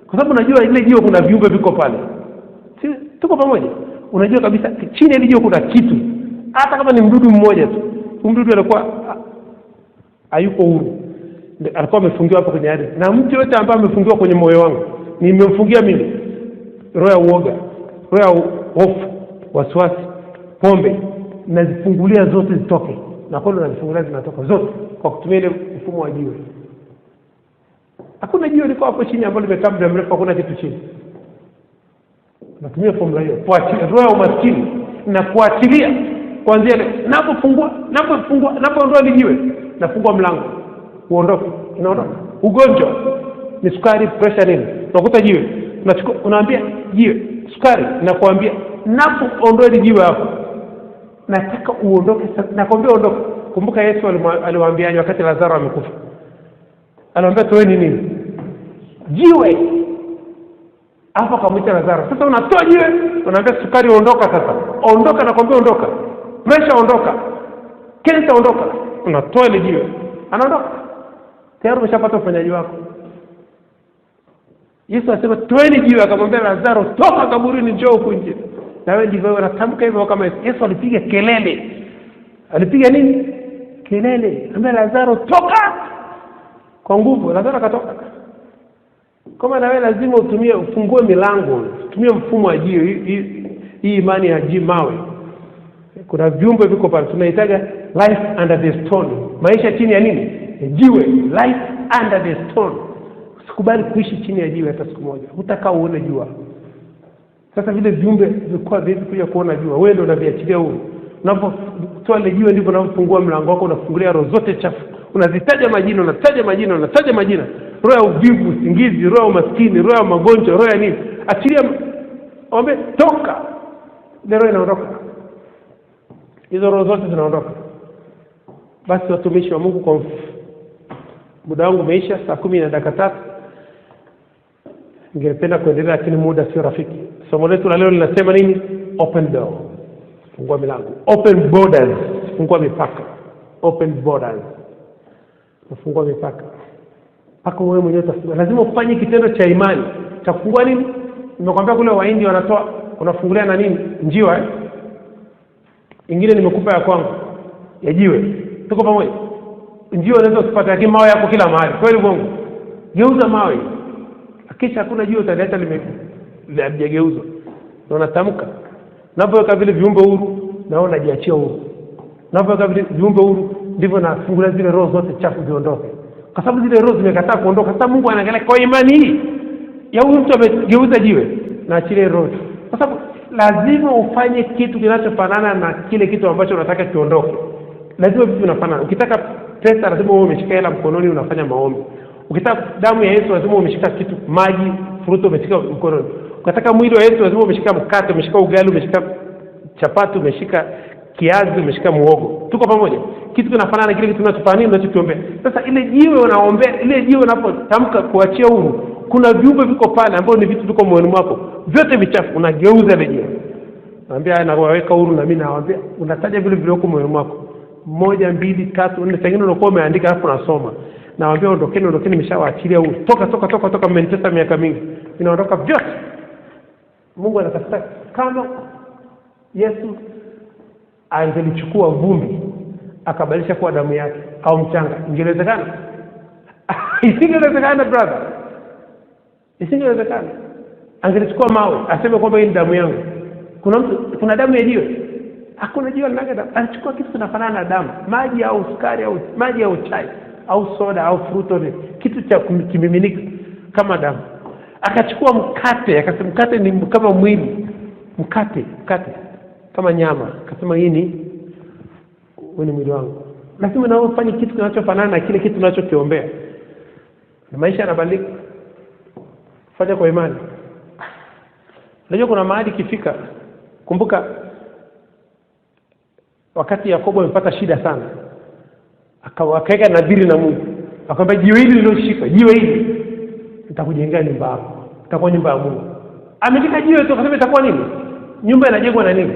Kwa sababu unajua ile jiwe kuna viumbe viko pale. Tuko pamoja? Unajua kabisa chini ya ile jiwe kuna kitu. Hata kama ni mdudu mmoja tu. Mdudu alikuwa hayuko huru. Alikuwa amefungiwa hapo kwenye ardhi. Na mtu yote ambaye amefungiwa kwenye moyo wangu, nimemfungia mimi roho ya uoga, roho ya hofu, wasiwasi, pombe, nazifungulia zote zitoke. Na kweli nazifungulia zinatoka zote kwa kutumia ile mfumo wa jiwe. Hakuna jiwe liko hapo chini ambalo limekaa muda mrefu, hakuna kitu chini. Natumia formula hiyo. Kuachilia roho ya umaskini na kuachilia kuanzia leo. Napoondoa ile jiwe, nafungua mlango. Uondoke. Unaondoka. Ugonjwa ni sukari, pressure nini? Unakuta jiwe. Unachukua, unaambia jiwe, sukari, nakuambia napoondoa ile jiwe hapo, nataka uondoke. Nakwambia ondoka. Kumbuka Yesu aliwaambia wakati Lazaro amekufa. Aliwaambia toeni nini? Jiwe. Hapo kamwita Lazaro. Sasa unatoa jiwe, unaambia sukari ondoka sasa. Ondoka, nakwambia ondoka. Pressure ondoka. Cancer ondoka. Unatoa ile jiwe. Anaondoka. Tayari umeshapata ufanyaji wako. Yesu asema toeni jiwe, akamwambia Lazaro toka kaburini, njoo huku nje. Na wewe ndivyo unatamka hivyo kama Yesu alipiga kelele. Alipiga nini? Kelele. Ambaye Lazaro toka kwa nguvu. Lazaro akatoka. Kama na wewe lazima ufungue milango, utumie mfumo wa jiwe. Hii imani ya mawe. Kuna viumbe viko pale, tunahitaji life under the stone. Maisha chini ya nini? Jiwe. Life under the stone. Usikubali kuishi chini ya jiwe hata siku moja. Hutakaa uone jua. Sasa vile viumbe vilikuwa kuja kuona jua, wewe ndio unaviachilia huru. Unapotoa ile jiwe ndipo unafungua mlango wako, unafungulia roho zote chafu. Unazitaja majina, unataja majina. Roho ya uvivu, usingizi, roho ya umaskini, roho ya magonjwa, roho ya nini? Achilia, ombe toka. Ile roho inaondoka. Hizo roho zote zinaondoka. Basi watumishi wa Mungu, kwa muda wangu umeisha, saa 10:03. Ningependa kuendelea lakini muda sio rafiki. Somo letu la leo linasema nini? Open door. Fungua milango. Open borders. Fungua mipaka. Open borders. Kufungua mipaka. Mpaka wewe mwenyewe utafungua. Lazima ufanye kitendo cha imani. Cha kufungua nini? Nimekwambia kule Wahindi wanatoa, unafungulia na nini? Njiwa ingine nimekupa ya kwangu. Ya jiwe. Tuko pamoja? Njiwa unaweza usipate, lakini mawe yako kila mahali. Kweli bongo. Geuza mawe. Hakika hakuna jiwe utaleta limegeuzwa. Na unatamka. Unapoweka vile viumbe huru, na unajiachia huru. Unapoweka vile viumbe huru, ndivyo nafungulia zile roho zote chafu ziondoke. Kwa sababu zile roho zimekataa kuondoka. Sasa Mungu anaangalia kwa imani hii ya huyu mtu amegeuza jiwe na achilie roho. Kwa sababu lazima ufanye kitu kinachofanana na kile kitu ambacho unataka kiondoke. Lazima vitu vinafanana. Ukitaka pesa lazima uwe umeshika hela mkononi unafanya maombi. Ukitaka damu ya Yesu lazima umeshika kitu, maji, fruto umeshika mkononi. Ukitaka mwili wa Yesu lazima umeshika mkate, umeshika ugali, umeshika chapati, umeshika kiazi, umeshika muhogo. Tuko pamoja? Kitu kinafanana kile kitu tunachofanya unachokiombea. Sasa ile jiwe unaombea, ile jiwe unapotamka kuachia huru, kuna viumbe viko pale ambao ni vitu viko moyoni mwako. Vyote vichafu unageuza ile jiwe. Naambia na waweka huru, na mimi nawaambia unataja vile vilivyoko moyoni mwako. 1 2 3 4, pengine unakuwa umeandika hapo unasoma. Nawaambia ondokeni, nimeshawaachilia huru. Toka mmenitesa miaka mingi. Inaondoka vyote. Mungu anatafuta kama Yesu angelichukua vumbi akabadilisha kuwa damu yake au mchanga, ingewezekana? Isingewezekana brother. Isingewezekana. Angelichukua mawe aseme kwamba hii ni damu yangu. Kuna damu ya jiwe? Hakuna jiwe linaga damu. Alichukua kitu kinafanana na damu, maji au sukari au maji au chai au soda au fruto, kitu cha kimiminika kama damu. Akachukua mkate, akasema mkate ni kama mwili. Mkate kama nyama, akasema hii ni mwili wangu. Lazima na ufanye kitu kinachofanana na kile kitu unachokiombea. Na maisha yanabadilika. Fanya kwa imani. Unajua kuna mahali kifika. Kumbuka wakati Yakobo amepata shida sana, akaweka nadhiri na Mungu. Akamwambia jiwe hili liloshika, jiwe hili nitakujengea nyumba yako. Itakuwa nyumba ya Mungu. Ameshika jiwe tu akasema itakuwa nini? Nyumba inajengwa na nini?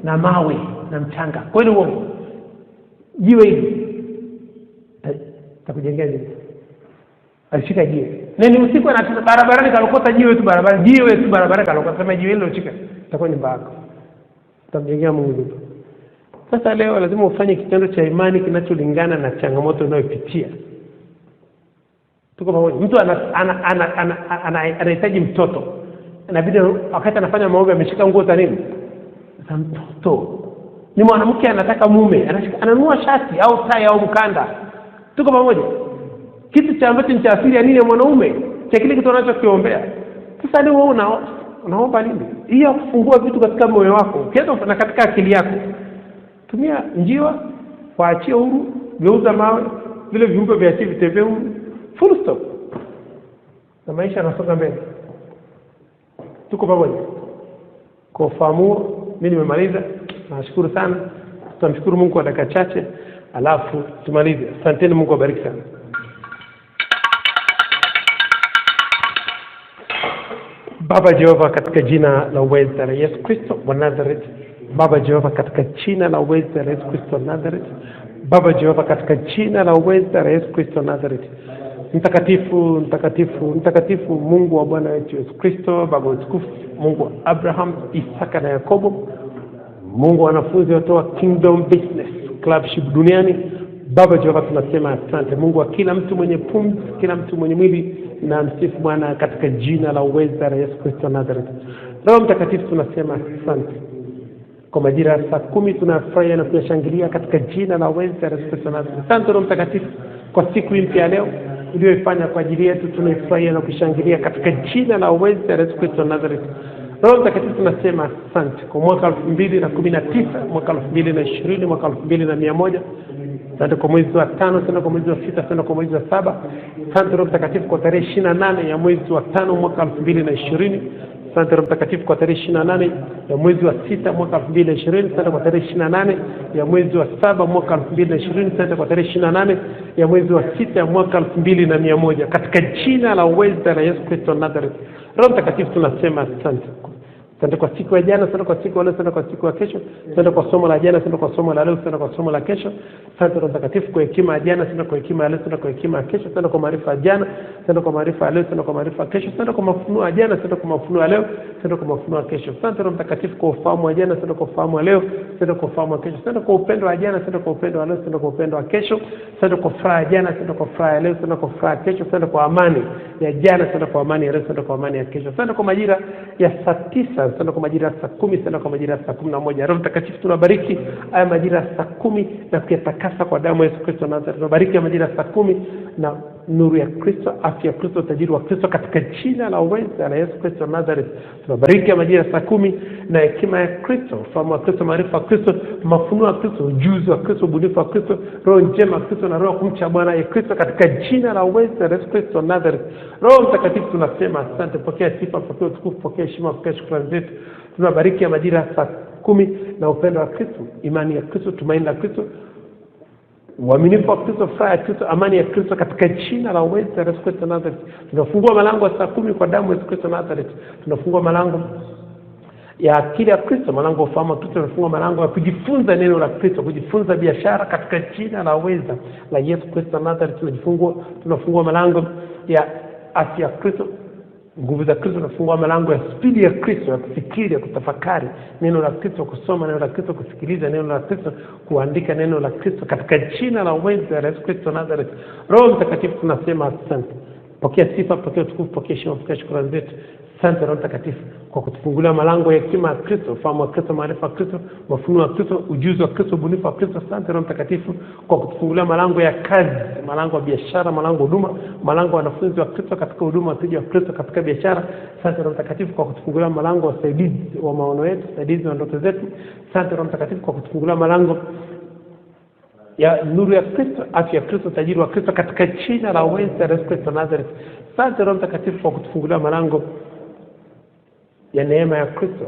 Na mawe na mchanga. Kweli uongo? Jiwe hili nitakujengea nyumba. Alishika jiwe. Nani usiku anatoka barabarani kalokota jiwe tu barabarani kalokota, sema jiwe hilo liloshika itakuwa nyumba yako. Utamjengea Mungu nyumba. Sasa leo lazima ufanye kitendo cha imani kinacholingana na changamoto unayopitia. Tuko pamoja. Mtu anahitaji mtoto. Inabidi wakati anafanya maombi ameshika nguo za nini? Za mtoto. Ni mwanamke anataka mume, ananunua shati au tai au mkanda. Tuko pamoja. Kitu cha ambacho ni cha asili ya nini ya mwanaume? Cha kile kitu anachokiombea. Sasa leo wewe unaomba nini? Hiyo kufungua vitu katika moyo wako. Kiasi na katika akili yako. Tumia njiwa, waachie huru, geuza mawe, vile viumbe vya asili vitembee huru. Full stop. Na maisha yanasonga mbele. Tuko pamoja. Kwa ufahamu mimi nimemaliza. Nashukuru sana. Tunamshukuru Mungu kwa dakika chache, alafu tumalize. Asanteni, Mungu awabariki sana. Baba Jehova, katika jina la uweza la Yesu Kristo wa Nazareth. Baba Jehova, katika jina la uweza la Yesu Kristo wa Nazareth. Baba Jehova, katika jina la uweza la Yesu Kristo wa Nazareth. Mtakatifu Mungu wa Bwana wetu Yesu Kristo, Baba mtukufu, Mungu wa Abraham, Isaka na Yakobo, Mungu wa wanafunzi wa Kingdom Business Clubship duniani. Baba Jehova, tunasema asante. Mungu wa kila mtu mwenye pumzi, kila mtu mwenye mwili, na msifu Bwana katika jina la uweza la Yesu Kristo wa Nazareth. Roho Mtakatifu, tunasema asante. Kwa majira saa 10 tunafurahia na kushangilia katika jina la uweza la Yesu Kristo wa Nazareth. Asante Roho Mtakatifu kwa siku mpya leo uliyoifanya kwa ajili yetu, tunafurahia na kushangilia katika jina la uweza la Yesu Kristo wa Nazareth. Roho Mtakatifu, tunasema asante kwa mwaka 2019, mwaka 2020, mwaka 2100. Asante kwa mwezi wa 5, asante kwa mwezi wa 6, asante kwa mwezi wa 7. Asante Roho Mtakatifu kwa tarehe 28 ya mwezi wa 5 mwaka 2020. Asante Roho Mtakatifu kwa tarehe 28 ya mwezi wa 6 mwaka 2020. Asante kwa tarehe 28 ya mwezi wa 7 mwaka 2020. Asante kwa tarehe 28 ya mwezi wa 6 mwaka 2100, katika jina la uweza la Yesu Kristo wa Nazareth. Roho Mtakatifu, tunasema asante. Asante kwa siku ya jana, asante kwa siku ya leo, asante kwa siku ya kesho. Asante kwa somo la jana, asante kwa somo la leo, asante kwa somo la kesho. Asante Roho Mtakatifu kwa hekima ya jana, asante kwa hekima ya leo, asante kwa hekima ya kesho. Asante kwa maarifa ya jana, asante kwa maarifa ya leo, asante kwa maarifa ya kesho. Asante kwa mafunuo ya jana, asante kwa mafunuo ya leo, asante kwa mafunuo ya kesho. Asante Roho Mtakatifu kwa ufahamu wa jana, asante kwa ufahamu wa leo, asante kwa ufahamu wa kesho. Asante kwa upendo wa jana, asante kwa upendo wa leo, asante kwa upendo wa kesho. Asante kwa furaha ya jana, asante kwa furaha ya leo, asante kwa furaha ya kesho. Asante kwa amani ya jana, asante kwa amani ya leo, asante kwa amani ya kesho. Asante kwa majira ya saa 9, asante kwa majira ya saa 10, asante kwa majira ya saa 11. Roho Mtakatifu tunabariki haya majira ya saa 10 na kuyatakasa kwa damu ya Yesu Kristo Nazareth. Tunabariki majira ya saa 10 na nuru ya Kristo, afya ya Kristo, utajiri wa Kristo katika jina la uweza la Yesu Kristo Nazareth. Tunabariki majira ya saa 10 na hekima ya Kristo, ufahamu wa Kristo, maarifa ya Kristo, mafunuo ya Kristo, ujuzi wa Kristo, ubunifu wa Kristo, roho njema ya Kristo na roho kumcha Bwana ya Kristo katika jina la uweza la Yesu Kristo Nazareth. Roho Mtakatifu tunasema asante, pokea sifa, pokea utukufu, pokea heshima, pokea shukrani zetu. Tunabariki majira ya saa 10 na upendo wa Kristo, imani ya Kristo, tumaini la Kristo, uaminifu wa Kristo, furaha ya Kristo, amani ya Kristo katika jina la uweza la Yesu Kristo Nazareth. Tunafungua malango ya saa 10 kwa damu ya Yesu Kristo Nazareth. Tunafungua malango ya akili ya Kristo, malango ya ufahamu wa Kristo. Tunafungua malango ya kujifunza neno la Kristo, kujifunza biashara katika jina la uweza la Yesu Kristo Nazareth. Tunafungua malango ya afya ya Kristo, nguvu za Kristo. Tunafungua malango ya spidi ya Kristo, ya kufikiri, ya kutafakari neno la Kristo, kusoma neno la Kristo, kusikiliza neno la Kristo, kuandika neno la Kristo katika jina la uweza la Yesu Kristo Nazareth. Roho Mtakatifu tunasema asante, pokea sifa, pokea utukufu, pokea heshima, pokea shukrani zetu. Asante Roho Mtakatifu kwa kutufungulia malango ya hekima ya Kristo, ufahamu wa Kristo, maarifa ya Kristo, mafunuo ya Kristo, ujuzi wa Kristo, ubunifu wa Kristo. Asante Roho Mtakatifu kwa kutufungulia malango ya kazi, malango ya biashara, malango ya huduma, malango ya wanafunzi wa Kristo katika huduma, wateja wa Kristo katika biashara. Asante Roho Mtakatifu kwa kutufungulia malango ya usaidizi wa maono yetu, usaidizi wa ndoto zetu. Asante Roho Mtakatifu kwa kutufungulia malango ya nuru ya Kristo, afya ya Kristo, utajiri wa Kristo katika jina la uweza la Yesu Kristo Nazareth. Asante Roho Mtakatifu kwa kutufungulia malango ya neema ya Kristo,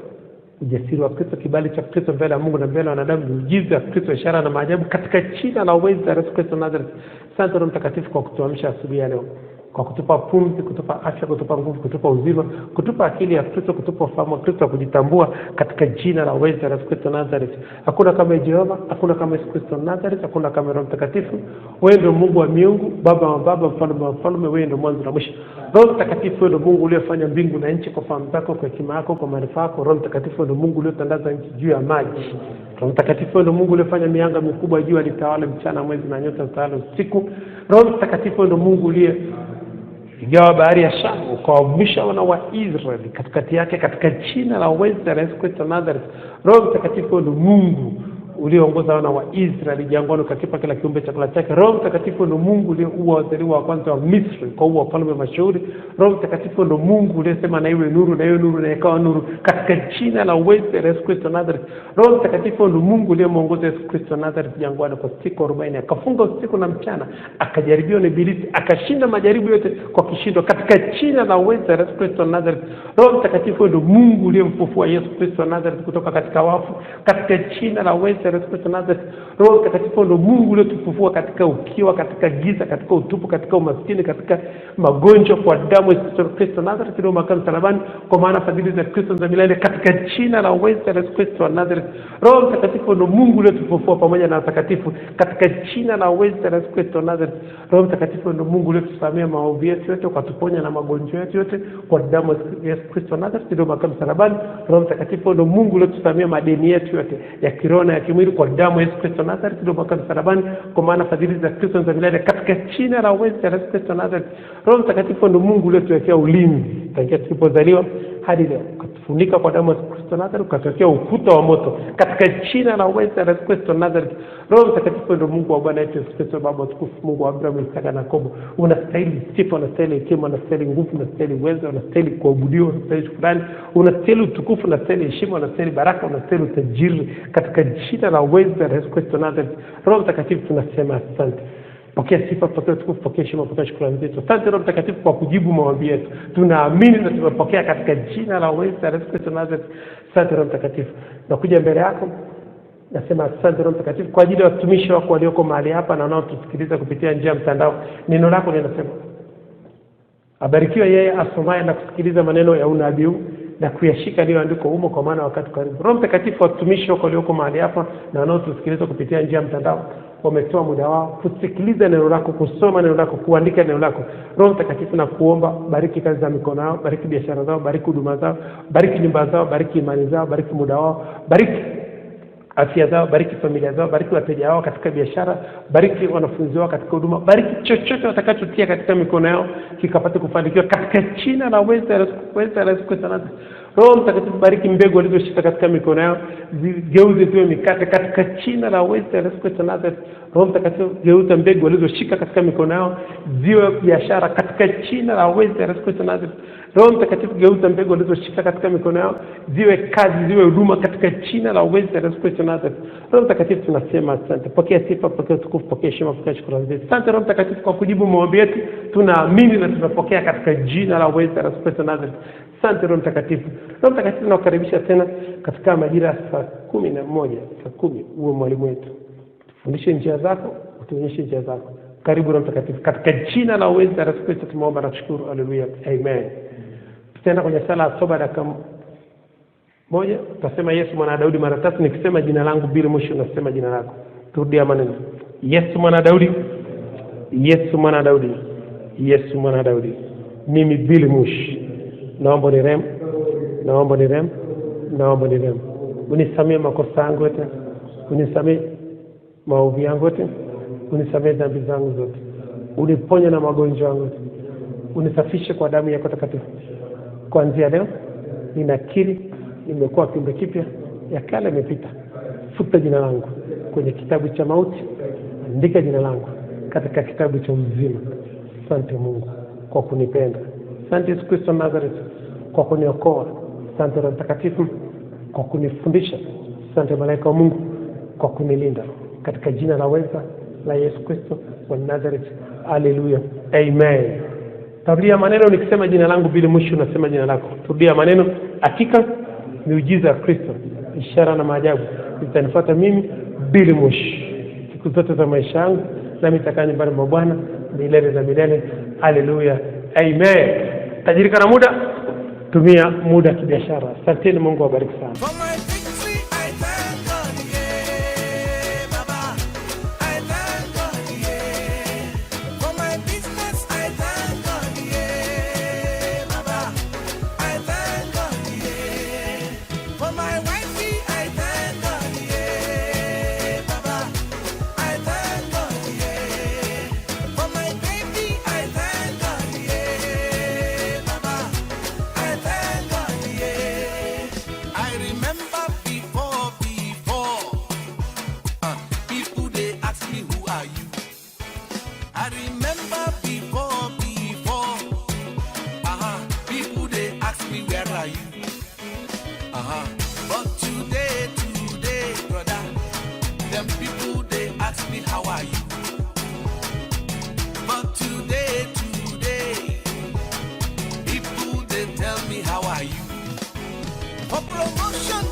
ujasiri wa Kristo, kibali cha Kristo mbele ya Mungu na mbele ya wanadamu, miujiza ya Kristo, ishara na maajabu katika jina la uweza la Yesu Kristo Nazareth. Asante Roho Mtakatifu kwa kutuamsha asubuhi ya leo, kwa kutupa pumzi, kutupa afya, kutupa nguvu, kutupa uzima, kutupa akili ya Kristo, kutupa ufahamu wa Kristo, kujitambua katika jina la uweza la Yesu Kristo Nazareth. Hakuna kama Jehova, hakuna kama Yesu Kristo Nazareth, hakuna kama Roho Mtakatifu. Wewe ndio Mungu wa miungu, Baba wa baba, mfalme wa wafalme, wewe ndio mwanzo na mwisho. Roho Mtakatifu ndio Mungu uliyefanya mbingu na nchi kwa fahamu zako, kwa hekima yako, kwa maarifa yako. Roho Mtakatifu ndio Mungu uliyotandaza nchi juu ya maji. Roho Mtakatifu ndio Mungu uliyefanya mianga mikubwa, jua litawale mchana, mwezi na nyota zitawale usiku. Roho Mtakatifu ndio Mungu igawa bahari ya Shamu, ukawavumisha wana wa Israeli katikati yake katika jina la uweza la Yesu Kristo Nazareth. Roho Mtakatifu ndio Mungu ulioongoza wana wa Israeli jangwani, ukakipa kila kiumbe chakula chake. Roho Mtakatifu ndio Mungu ulioua wazaliwa wa kwanza wa Misri kwa uwa wafalme mashauri. Roho Mtakatifu ndio Mungu uliyesema na iwe nuru, na iwe nuru, na ikawa nuru katika jina la uweza la Yesu Kristo Nazareth. Roho Mtakatifu ndio Mungu uliyemwongoza Yesu Kristo Nazareth jangwani kwa siku 40, akafunga usiku na mchana, akajaribiwa na Ibilisi, akashinda majaribu yote kwa kishindo katika jina la uweza la Yesu Kristo Nazareth. Roho Mtakatifu ndio Mungu uliyemfufua Yesu Kristo Nazareth kutoka katika wafu katika jina la uweza la Yesu Kristo Nazareth. Roho Mtakatifu ndio Mungu uliyotufufua katika ukiwa, katika giza, katika utupu, katika umaskini, katika magonjwa kwa damu ya Yesu Kristo Nazareth ndio makao msalabani, kwa maana fadhili za Kristo za milele katika jina la uweza la Yesu Kristo Nazareth. Roho Mtakatifu ndio Mungu uliyotufufua pamoja na watakatifu katika jina la uweza la Yesu Kristo Nazareth. Roho Mtakatifu ndio Mungu uliyotusamea maovu yetu yote, ukatuponya na magonjwa yetu yote kwa damu ya Yesu Kristo Nazareth ndio makao msalabani. Roho Mtakatifu ndio Mungu uliyotusamea madeni yetu yote ya kiroho na ya kimwili kwa damu ya Yesu Kristo Nazareth ndio makao msalabani, kwa maana fadhili za Kristo za milele katika jina la uweza la Yesu Kristo Nazareth. Roho Mtakatifu ndio Mungu uliyetuwekea ulinzi tangia tulipozaliwa hadi leo, ukatufunika kwa damu ya Yesu Kristo Nazareth, ukatuwekea ukuta wa moto katika jina la uweza la Yesu Kristo Nazareth. Roho Mtakatifu ndio Mungu wa Bwana wetu Yesu Kristo, Baba mtukufu, Mungu wa Abrahamu, Isaka na Yakobo. Unastahili sifa, unastahili hekima, unastahili nguvu, unastahili uwezo, unastahili kuabudiwa, unastahili shukrani, unastahili utukufu, unastahili heshima, unastahili baraka, unastahili utajiri katika jina la uweza la Yesu Kristo Nazareth. Roho Mtakatifu tunasema asante. Pokea sifa, pokea utukufu, pokea heshima, pokea shukrani zetu. Asante Roho Mtakatifu kwa kujibu maombi yetu. Tunaamini na tumepokea katika jina la uweza la Yesu Kristo Nazareth. Asante Roho Mtakatifu. Nakuja mbele yako, nasema asante Roho Mtakatifu kwa ajili ya watumishi wako walioko mahali hapa na wanaotusikiliza kupitia njia ya mtandao. Neno lako linasema, abarikiwa yeye asomaye na kusikiliza maneno ya unabii na kuyashika yaliyoandikwa humo, kwa maana wakati karibu. Roho Mtakatifu, watumishi wako walioko mahali hapa na wanaotusikiliza kupitia njia ya mtandao wametoa muda wao kusikiliza neno lako, kusoma neno lako, kuandika neno lako. Roho Mtakatifu, na kuomba bariki kazi za mikono yao, bariki biashara zao, bariki huduma zao, bariki nyumba zao, bariki imani zao, bariki muda wao, bariki afya zao, bariki familia zao, bariki wateja wao katika biashara, bariki wanafunzi wao katika huduma, bariki chochote watakachotia katika mikono yao kikapate kufanikiwa katika jina la Yesu Kristo. Roho Mtakatifu, bariki mbegu walizoshika katika mikono yao, zigeuze ziwe mikate katika jina la Yesu Kristo. Roho Mtakatifu, geuza mbegu walizoshika katika mikono yao ziwe biashara katika jina la Yesu Kristo. Roho Mtakatifu, geuza mbegu walizoshika katika mikono yao ziwe kazi, ziwe huduma katika jina la Yesu Kristo. Roho Mtakatifu, tunasema asante. Pokea sifa, pokea utukufu, pokea heshima, pokea shukrani. Asante Roho Mtakatifu kwa kujibu maombi yetu. Tunaamini na tunapokea katika jina la Yesu Kristo. Asante Roho Mtakatifu. Roho Mtakatifu, nakukaribisha tena katika majira saa 11, saa 10 uwe mwalimu wetu. Tufundishe njia zako, utuonyeshe njia zako. Karibu Roho Mtakatifu, katika jina la Yesu Kristo tumeomba na kushukuru. Haleluya. Amen. Tutaenda kwenye sala ya toba dakika moja. Tutasema Yesu mwana Daudi mara 3. Nikisema jina langu bila mwisho unasema jina lako. Turudia maneno. Yesu mwana Daudi. Yesu mwana Daudi. Yesu mwana Daudi. Mimi bila mwisho. Naomba nirehemu. Naomba nirehemu. Naomba nirehemu. Unisamehe makosa yangu yote. Unisamehe maovu yangu yote. Unisamehe dhambi zangu zote. Uniponye na magonjwa yangu yote. Unisafishe kwa damu yako takatifu. Kuanzia leo ninakiri nimekuwa kiumbe kipya, ya kale yamepita. Futa jina langu kwenye kitabu cha mauti, andika jina langu katika kitabu cha uzima. Asante Mungu kwa kunipenda. Asante Yesu Kristo wa Nazareth kwa kuniokoa. Asante Roho Mtakatifu kwa kunifundisha. Asante malaika wa Mungu kwa kunilinda, katika jina la Yesu Kristo wa Nazareth. Haleluya. Amen. Tarudia maneno. Nikisema jina langu bila mwisho unasema jina lako. Turudia maneno. Hakika miujiza ya Kristo, ishara na maajabu zitanifuata mimi bila mwisho siku zote za maisha yangu, na nitakaa nyumbani mwa Bwana milele na milele. Haleluya. Amen. Tajirika na muda, tumia muda kibiashara. Asanteni, Mungu awabariki sana. For my victory, I thank God, yeah, Baba. I thank God, yeah. For my business, I thank God, yeah, Baba. I thank God, yeah. For my wifey, I thank God, yeah, Baba. I thank God, yeah. For my baby, I thank God, yeah, Baba. I thank God, yeah. I remember before, people they ask me who are you. I remember before, people they ask me where are you. But today, brother, them people they ask me how are you. But today, people they tell me how are you. For promotion,